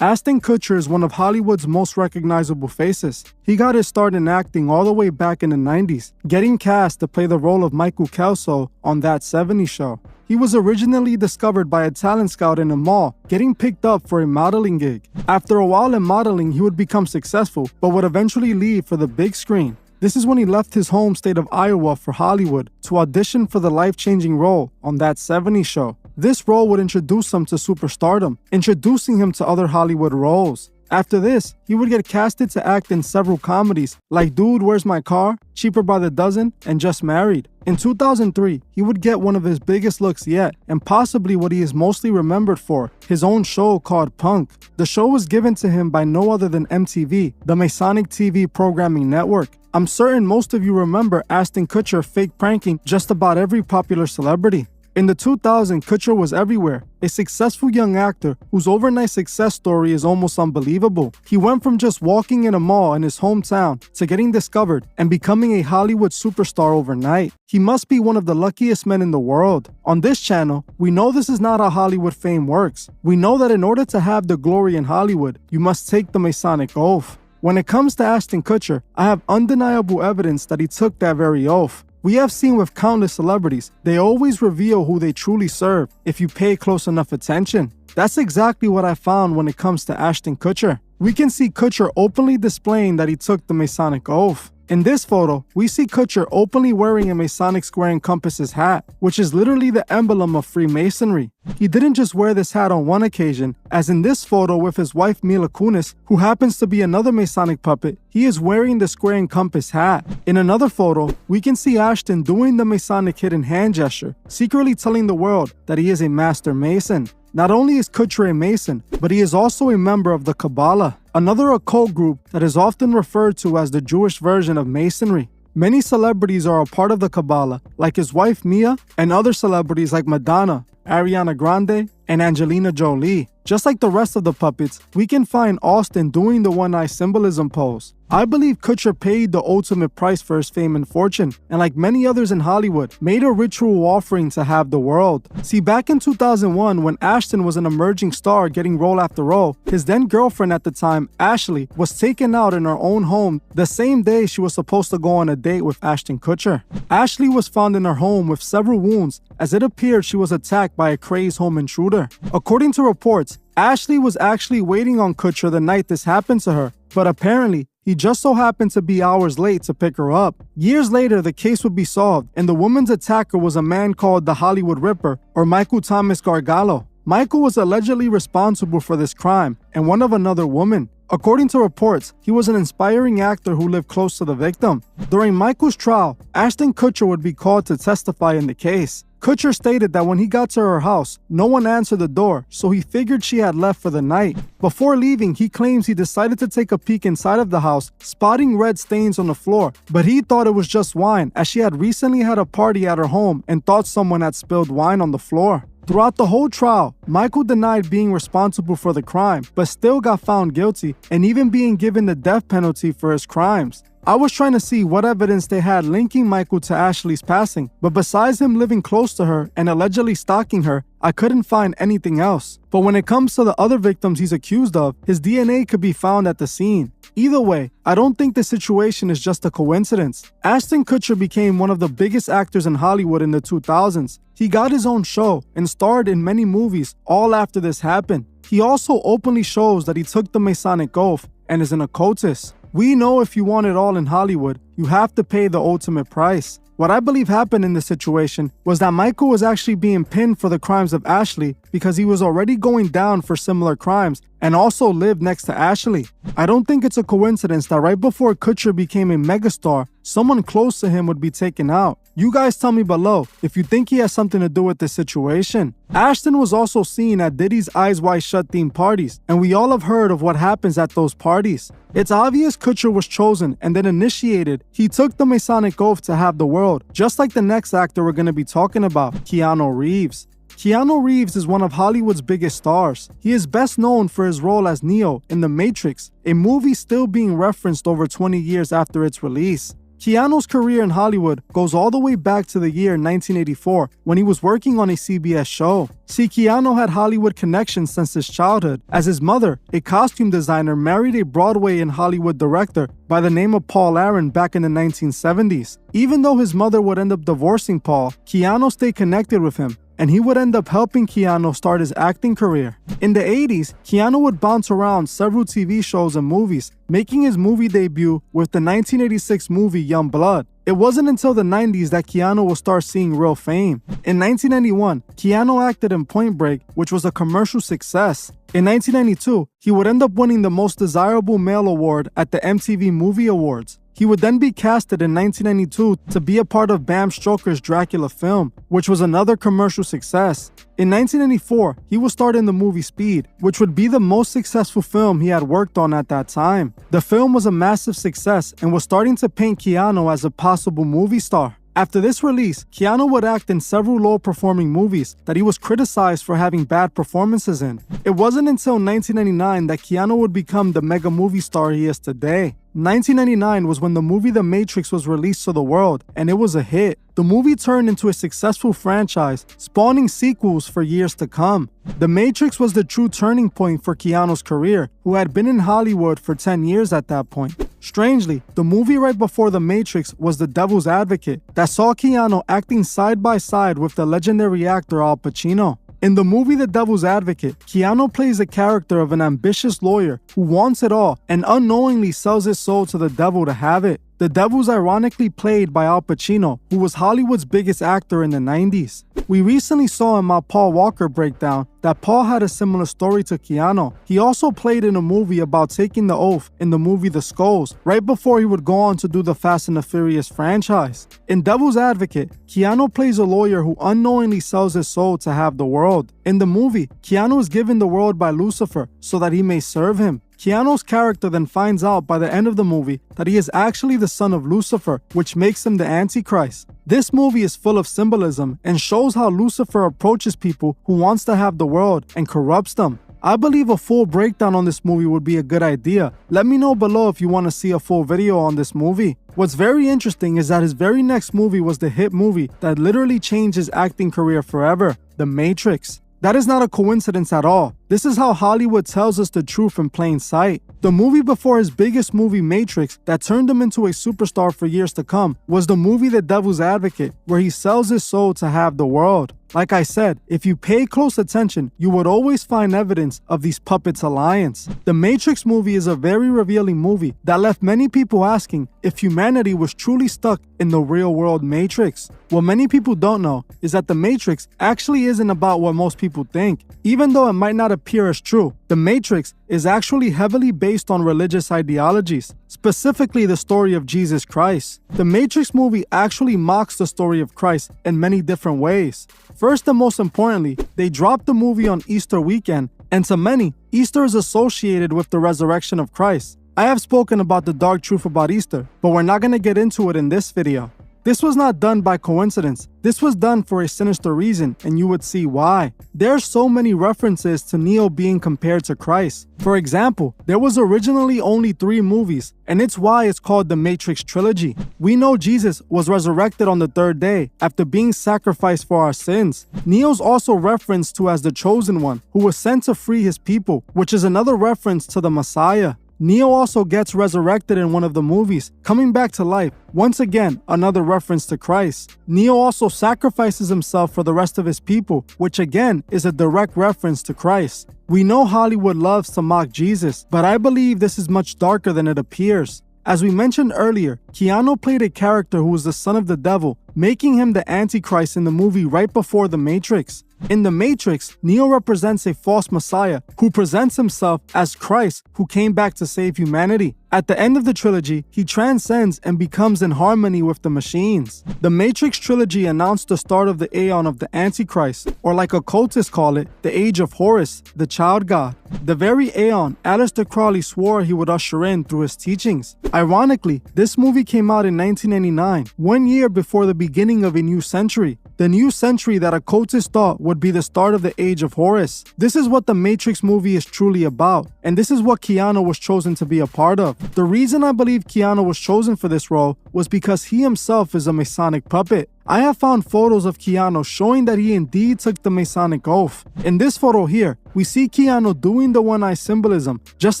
Ashton Kutcher is one of Hollywood's most recognizable faces. He got his start in acting all the way back in the 90s, getting cast to play the role of Michael Kelso on That 70s Show. He was originally discovered by a talent scout in a mall, getting picked up for a modeling gig. After a while in modeling, he would become successful, but would eventually leave for the big screen. This is when he left his home state of Iowa for Hollywood to audition for the life-changing role on That 70s Show. This role would introduce him to superstardom, introducing him to other Hollywood roles. After this, he would get casted to act in several comedies like Dude, Where's My Car?, Cheaper by the Dozen, and Just Married. In 2003, he would get one of his biggest looks yet, and possibly what he is mostly remembered for, his own show called Punk. The show was given to him by no other than MTV, the Masonic TV programming network. I'm certain most of you remember Ashton Kutcher fake pranking just about every popular celebrity. In the 2000s, Kutcher was everywhere, a successful young actor whose overnight success story is almost unbelievable. He went from just walking in a mall in his hometown to getting discovered and becoming a Hollywood superstar overnight. He must be one of the luckiest men in the world. On this channel, we know this is not how Hollywood fame works. We know that in order to have the glory in Hollywood, you must take the Masonic oath. When it comes to Ashton Kutcher, I have undeniable evidence that he took that very oath. We have seen with countless celebrities, they always reveal who they truly serve if you pay close enough attention. That's exactly what I found when it comes to Ashton Kutcher. We can see Kutcher openly displaying that he took the Masonic oath. In this photo, we see Kutcher openly wearing a Masonic square and compasses hat, which is literally the emblem of Freemasonry. He didn't just wear this hat on one occasion, as in this photo with his wife Mila Kunis, who happens to be another Masonic puppet, he is wearing the square and compass hat. In another photo, we can see Ashton doing the Masonic hidden hand gesture, secretly telling the world that he is a master Mason. Not only is Kutcher a Mason, but he is also a member of the Kabbalah, another occult group that is often referred to as the Jewish version of Masonry. Many celebrities are a part of the Kabbalah, like his wife Mia, and other celebrities like Madonna, Ariana Grande, and Angelina Jolie. Just like the rest of the puppets, we can find Austin doing the one-eye symbolism pose. I believe Kutcher paid the ultimate price for his fame and fortune, and like many others in Hollywood, made a ritual offering to have the world. See, back in 2001, when Ashton was an emerging star getting role after role, his then girlfriend at the time, Ashley, was taken out in her own home the same day she was supposed to go on a date with Ashton Kutcher. Ashley was found in her home with several wounds, as it appeared she was attacked by a crazed home intruder. According to reports, Ashley was actually waiting on Kutcher the night this happened to her, but apparently, he just so happened to be hours late to pick her up. Years later, the case would be solved, and the woman's attacker was a man called the Hollywood Ripper, or Michael Thomas Gargalo. Michael was allegedly responsible for this crime, and one of another woman. According to reports, he was an inspiring actor who lived close to the victim. During Michael's trial, Ashton Kutcher would be called to testify in the case. Kutcher stated that when he got to her house, no one answered the door, so he figured she had left for the night. Before leaving, he claims he decided to take a peek inside of the house, spotting red stains on the floor, but he thought it was just wine, as she had recently had a party at her home and thought someone had spilled wine on the floor. Throughout the whole trial, Michael denied being responsible for the crime, but still got found guilty and even being given the death penalty for his crimes. I was trying to see what evidence they had linking Michael to Ashley's passing, but besides him living close to her and allegedly stalking her, I couldn't find anything else. But when it comes to the other victims he's accused of, his DNA could be found at the scene. Either way, I don't think the situation is just a coincidence. Ashton Kutcher became one of the biggest actors in Hollywood in the 2000s. He got his own show and starred in many movies all after this happened. He also openly shows that he took the Masonic oath and is an occultist. We know if you want it all in Hollywood, you have to pay the ultimate price. What I believe happened in this situation was that Michael was actually being pinned for the crimes of Ashley because he was already going down for similar crimes and also lived next to Ashley. I don't think it's a coincidence that right before Kutcher became a megastar, someone close to him would be taken out. You guys tell me below if you think he has something to do with this situation. Ashton was also seen at Diddy's Eyes Wide Shut themed parties, and we all have heard of what happens at those parties. It's obvious Kutcher was chosen and then initiated. He took the Masonic oath to have the world, just like the next actor we're going to be talking about, Keanu Reeves. Keanu Reeves is one of Hollywood's biggest stars. He is best known for his role as Neo in The Matrix, a movie still being referenced over 20 years after its release. Keanu's career in Hollywood goes all the way back to the year 1984 when he was working on a CBS show. See, Keanu had Hollywood connections since his childhood, as his mother, a costume designer, married a Broadway and Hollywood director by the name of Paul Aaron back in the 1970s. Even though his mother would end up divorcing Paul, Keanu stayed connected with him, and he would end up helping Keanu start his acting career. In the 80s, Keanu would bounce around several TV shows and movies, making his movie debut with the 1986 movie Young Blood. It wasn't until the 90s that Keanu will start seeing real fame. In 1991, Keanu acted in Point Break, which was a commercial success. In 1992, he would end up winning the Most Desirable Male Award at the MTV Movie Awards. He would then be casted in 1992 to be a part of Bram Stoker's Dracula film, which was another commercial success. In 1994, he would star in the movie Speed, which would be the most successful film he had worked on at that time. The film was a massive success and was starting to paint Keanu as a possible movie star. After this release, Keanu would act in several low-performing movies that he was criticized for having bad performances in. It wasn't until 1999 that Keanu would become the mega movie star he is today. 1999 was when the movie The Matrix was released to the world, and it was a hit. The movie turned into a successful franchise, spawning sequels for years to come. The Matrix was the true turning point for Keanu's career, who had been in Hollywood for 10 years at that point. Strangely, the movie right before The Matrix was The Devil's Advocate, that saw Keanu acting side by side with the legendary actor Al Pacino. In the movie The Devil's Advocate, Keanu plays the character of an ambitious lawyer who wants it all and unknowingly sells his soul to the devil to have it. The devil's ironically played by Al Pacino, who was Hollywood's biggest actor in the 90s. We recently saw in my Paul Walker breakdown that Paul had a similar story to Keanu. He also played in a movie about taking the oath in the movie The Skulls, right before he would go on to do the Fast and the Furious franchise. In Devil's Advocate, Keanu plays a lawyer who unknowingly sells his soul to have the world. In the movie, Keanu is given the world by Lucifer so that he may serve him. Keanu's character then finds out by the end of the movie that he is actually the son of Lucifer, which makes him the Antichrist. This movie is full of symbolism and shows how Lucifer approaches people who wants to have the world and corrupts them. I believe a full breakdown on this movie would be a good idea. Let me know below if you want to see a full video on this movie. What's very interesting is that his very next movie was the hit movie that literally changed his acting career forever, The Matrix. That is not a coincidence at all. This is how Hollywood tells us the truth in plain sight. The movie before his biggest movie, Matrix, that turned him into a superstar for years to come, was the movie The Devil's Advocate, where he sells his soul to have the world. Like I said, if you pay close attention, you would always find evidence of these puppets' alliance. The Matrix movie is a very revealing movie that left many people asking if humanity was truly stuck in the real-world Matrix. What many people don't know is that the Matrix actually isn't about what most people think. Even though it might not appear as true, the Matrix is actually heavily based on religious ideologies, specifically the story of Jesus Christ. The Matrix movie actually mocks the story of Christ in many different ways. First and most importantly, they dropped the movie on Easter weekend, and to many, Easter is associated with the resurrection of Christ. I have spoken about the dark truth about Easter, but we're not going to get into it in this video. This was not done by coincidence. This was done for a sinister reason, and you would see why. There are so many references to Neo being compared to Christ. For example, there was originally only 3 movies, and it's why it's called the Matrix Trilogy. We know Jesus was resurrected on the 3rd day after being sacrificed for our sins. Neo's also referenced to as the Chosen One, who was sent to free his people, which is another reference to the Messiah. Neo also gets resurrected in one of the movies, coming back to life. Once again, another reference to Christ. Neo also sacrifices himself for the rest of his people, which again is a direct reference to Christ. We know Hollywood loves to mock Jesus, but I believe this is much darker than it appears. As we mentioned earlier, Keanu played a character who was the son of the devil, making him the Antichrist in the movie right before The Matrix. In The Matrix, Neo represents a false messiah who presents himself as Christ who came back to save humanity. At the end of the trilogy, he transcends and becomes in harmony with the machines. The Matrix trilogy announced the start of the Aeon of the Antichrist, or like occultists call it, the Age of Horus, the child god. The very Aeon Aleister Crowley swore he would usher in through his teachings. Ironically, this movie came out in 1999, 1 year before the beginning of a new century. The new century that occultists thought would be the start of the Age of Horus. This is what the Matrix movie is truly about, and this is what Keanu was chosen to be a part of. The reason I believe Keanu was chosen for this role was because he himself is a Masonic puppet. I have found photos of Keanu showing that he indeed took the Masonic oath. In this photo here, we see Keanu doing the one-eye symbolism, just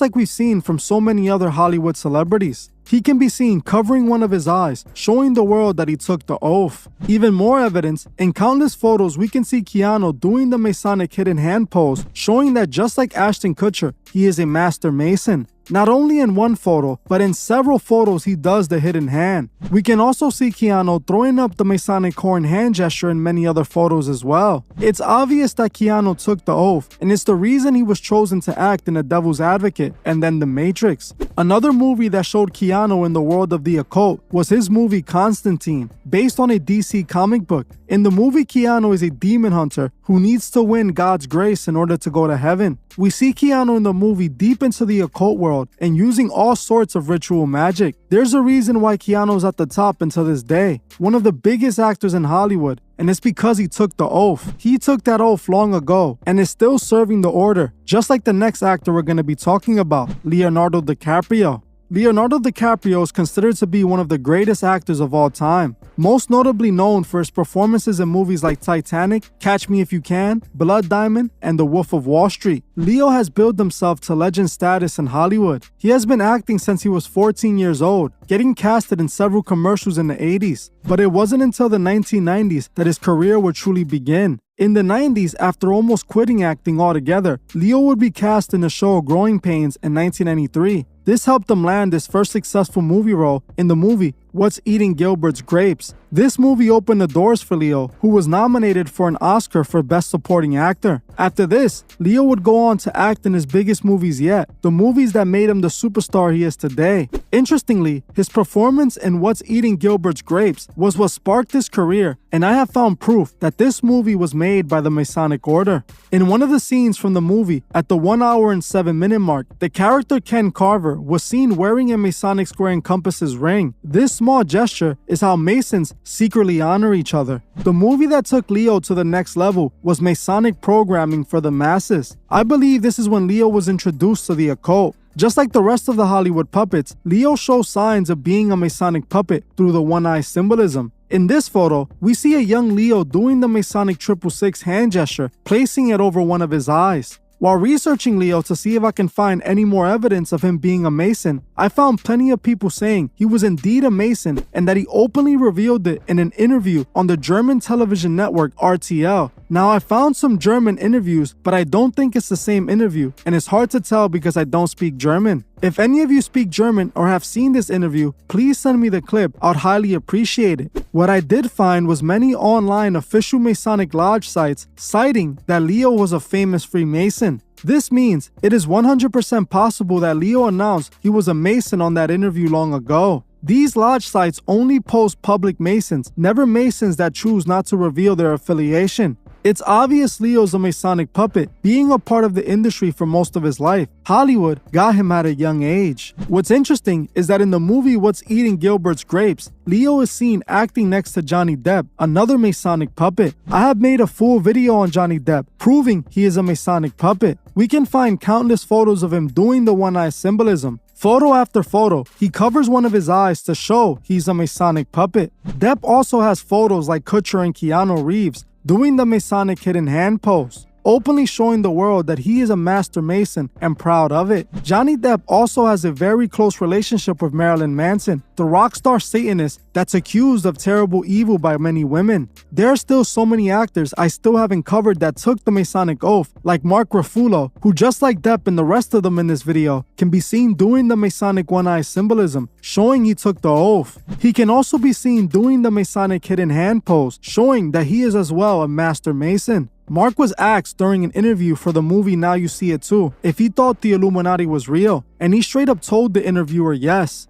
like we've seen from so many other Hollywood celebrities. He can be seen covering one of his eyes, showing the world that he took the oath. Even more evidence, in countless photos we can see Keanu doing the Masonic hidden hand pose, showing that just like Ashton Kutcher, he is a master Mason. Not only in one photo, but in several photos he does the hidden hand. We can also see Keanu throwing up the Masonic horn hand gesture in many other photos as well. It's obvious that Keanu took the oath, and it's the reason he was chosen to act in The Devil's Advocate and then The Matrix. Another movie that showed Keanu in the world of the occult was his movie Constantine, based on a DC comic book. In the movie, Keanu is a demon hunter who needs to win God's grace in order to go to heaven. We see Keanu in the movie deep into the occult world and using all sorts of ritual magic. There's a reason why Keanu's at the top until this day, one of the biggest actors in Hollywood, and it's because he took the oath. He took that oath long ago and is still serving the order, just like the next actor we're going to be talking about, Leonardo DiCaprio. Leonardo DiCaprio is considered to be one of the greatest actors of all time, most notably known for his performances in movies like Titanic, Catch Me If You Can, Blood Diamond, and The Wolf of Wall Street. Leo has built himself to legend status in Hollywood. He has been acting since he was 14 years old, getting casted in several commercials in the 80s, but it wasn't until the 1990s that his career would truly begin. In the 90s, after almost quitting acting altogether, Leo would be cast in the show Growing Pains in 1993. This helped him land his first successful movie role in the movie What's Eating Gilbert's Grapes. This movie opened the doors for Leo, who was nominated for an Oscar for Best Supporting Actor. After this, Leo would go on to act in his biggest movies yet, the movies that made him the superstar he is today. Interestingly, his performance in What's Eating Gilbert's Grapes was what sparked his career, and I have found proof that this movie was made by the Masonic Order. In one of the scenes from the movie, at the 1 hour and 7 minute mark, the character Ken Carver was seen wearing a Masonic square and compasses ring. This small gesture is how Masons secretly honor each other. The movie that took Leo to the next level was Masonic Programming for the Masses. I believe this is when Leo was introduced to the occult. Just like the rest of the Hollywood puppets, Leo shows signs of being a Masonic puppet through the one-eye symbolism. In this photo, we see a young Leo doing the Masonic 666 hand gesture, placing it over one of his eyes. While researching Leo to see if I can find any more evidence of him being a Mason, I found plenty of people saying he was indeed a Mason and that he openly revealed it in an interview on the German television network RTL. Now, I found some German interviews, but I don't think it's the same interview, and it's hard to tell because I don't speak German. If any of you speak German or have seen this interview, please send me the clip. I'd highly appreciate it. What I did find was many online official Masonic Lodge sites citing that Leo was a famous Freemason. This means it is 100% possible that Leo announced he was a Mason on that interview long ago. These lodge sites only post public Masons, never Masons that choose not to reveal their affiliation. It's obvious Leo's a Masonic puppet, being a part of the industry for most of his life. Hollywood got him at a young age. What's interesting is that in the movie What's Eating Gilbert's Grapes, Leo is seen acting next to Johnny Depp, another Masonic puppet. I have made a full video on Johnny Depp, proving he is a Masonic puppet. We can find countless photos of him doing the one-eye symbolism. Photo after photo, he covers one of his eyes to show he's a Masonic puppet. Depp also has photos like Kutcher and Keanu Reeves doing the Masonic hidden hand pose, openly showing the world that he is a master Mason and proud of it. Johnny Depp also has a very close relationship with Marilyn Manson, the rock star Satanist that's accused of terrible evil by many women. There are still so many actors I still haven't covered that took the Masonic oath, like Mark Ruffalo, who just like Depp and the rest of them in this video, can be seen doing the Masonic one-eye symbolism, showing he took the oath. He can also be seen doing the Masonic hidden hand pose, showing that he is as well a master Mason. Mark was asked during an interview for the movie Now You See It Too if he thought the Illuminati was real, and he straight up told the interviewer yes.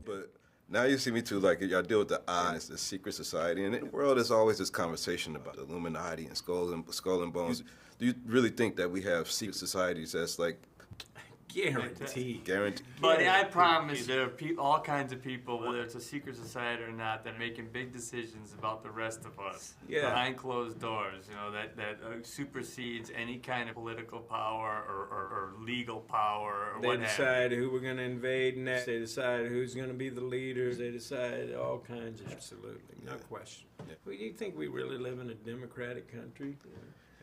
But Now You See Me Too, like y'all deal with the eyes, the secret society, and in the world there's always this conversation about the Illuminati and skull and bones. Do you really think that we have secret societies that's like Guaranteed. But I promise there are all kinds of people, whether it's a secret society or not, that are making big decisions about the rest of us behind closed doors. You know that supersedes any kind of political power or legal power or They what have decide who we're going to invade next. They decide who's going to be the leaders. They decide all kinds of. Absolutely, no question. Well, you think we really live in a democratic country?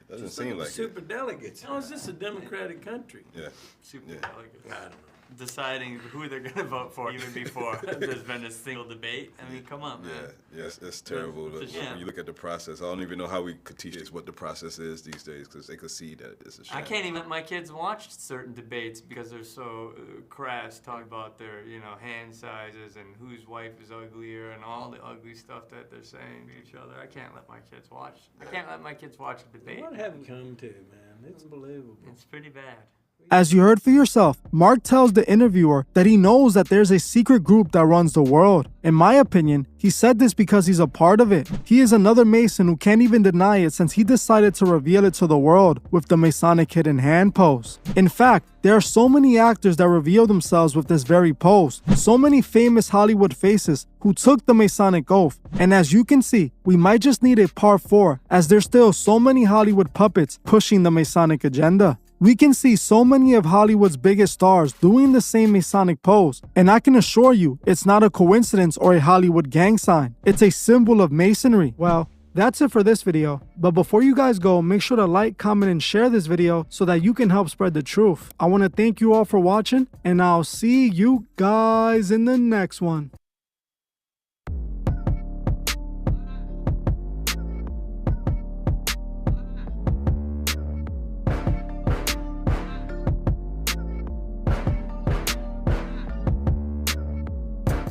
Doesn't seem like super delegates. How is this a democratic country? Yeah. Super delegates. I don't know. Deciding who they're going to vote for even before there's been a single debate. I mean, come on, man. Yeah, it's terrible. When you look at the process, I don't even know how we could teach kids what the process is these days because they could see that it's a shame. I can't even let my kids watch certain debates because they're so crass, talking about their, hand sizes and whose wife is uglier and all the ugly stuff that they're saying to each other. I can't let my kids watch. I can't let my kids watch a debate. What have we come to, man? It's unbelievable. It's pretty bad. As you heard for yourself, Mark tells the interviewer that he knows that there's a secret group that runs the world. In my opinion, he said this because he's a part of it. He is another Mason who can't even deny it since he decided to reveal it to the world with the Masonic hidden hand pose. In fact, there are so many actors that reveal themselves with this very pose, so many famous Hollywood faces who took the Masonic oath, and as you can see, we might just need a part 4 as there's still so many Hollywood puppets pushing the Masonic agenda. We can see so many of Hollywood's biggest stars doing the same Masonic pose, and I can assure you it's not a coincidence or a Hollywood gang sign. It's a symbol of Masonry. Well, that's it for this video, but before you guys go, make sure to like, comment, and share this video so that you can help spread the truth. I want to thank you all for watching, and I'll see you guys in the next one.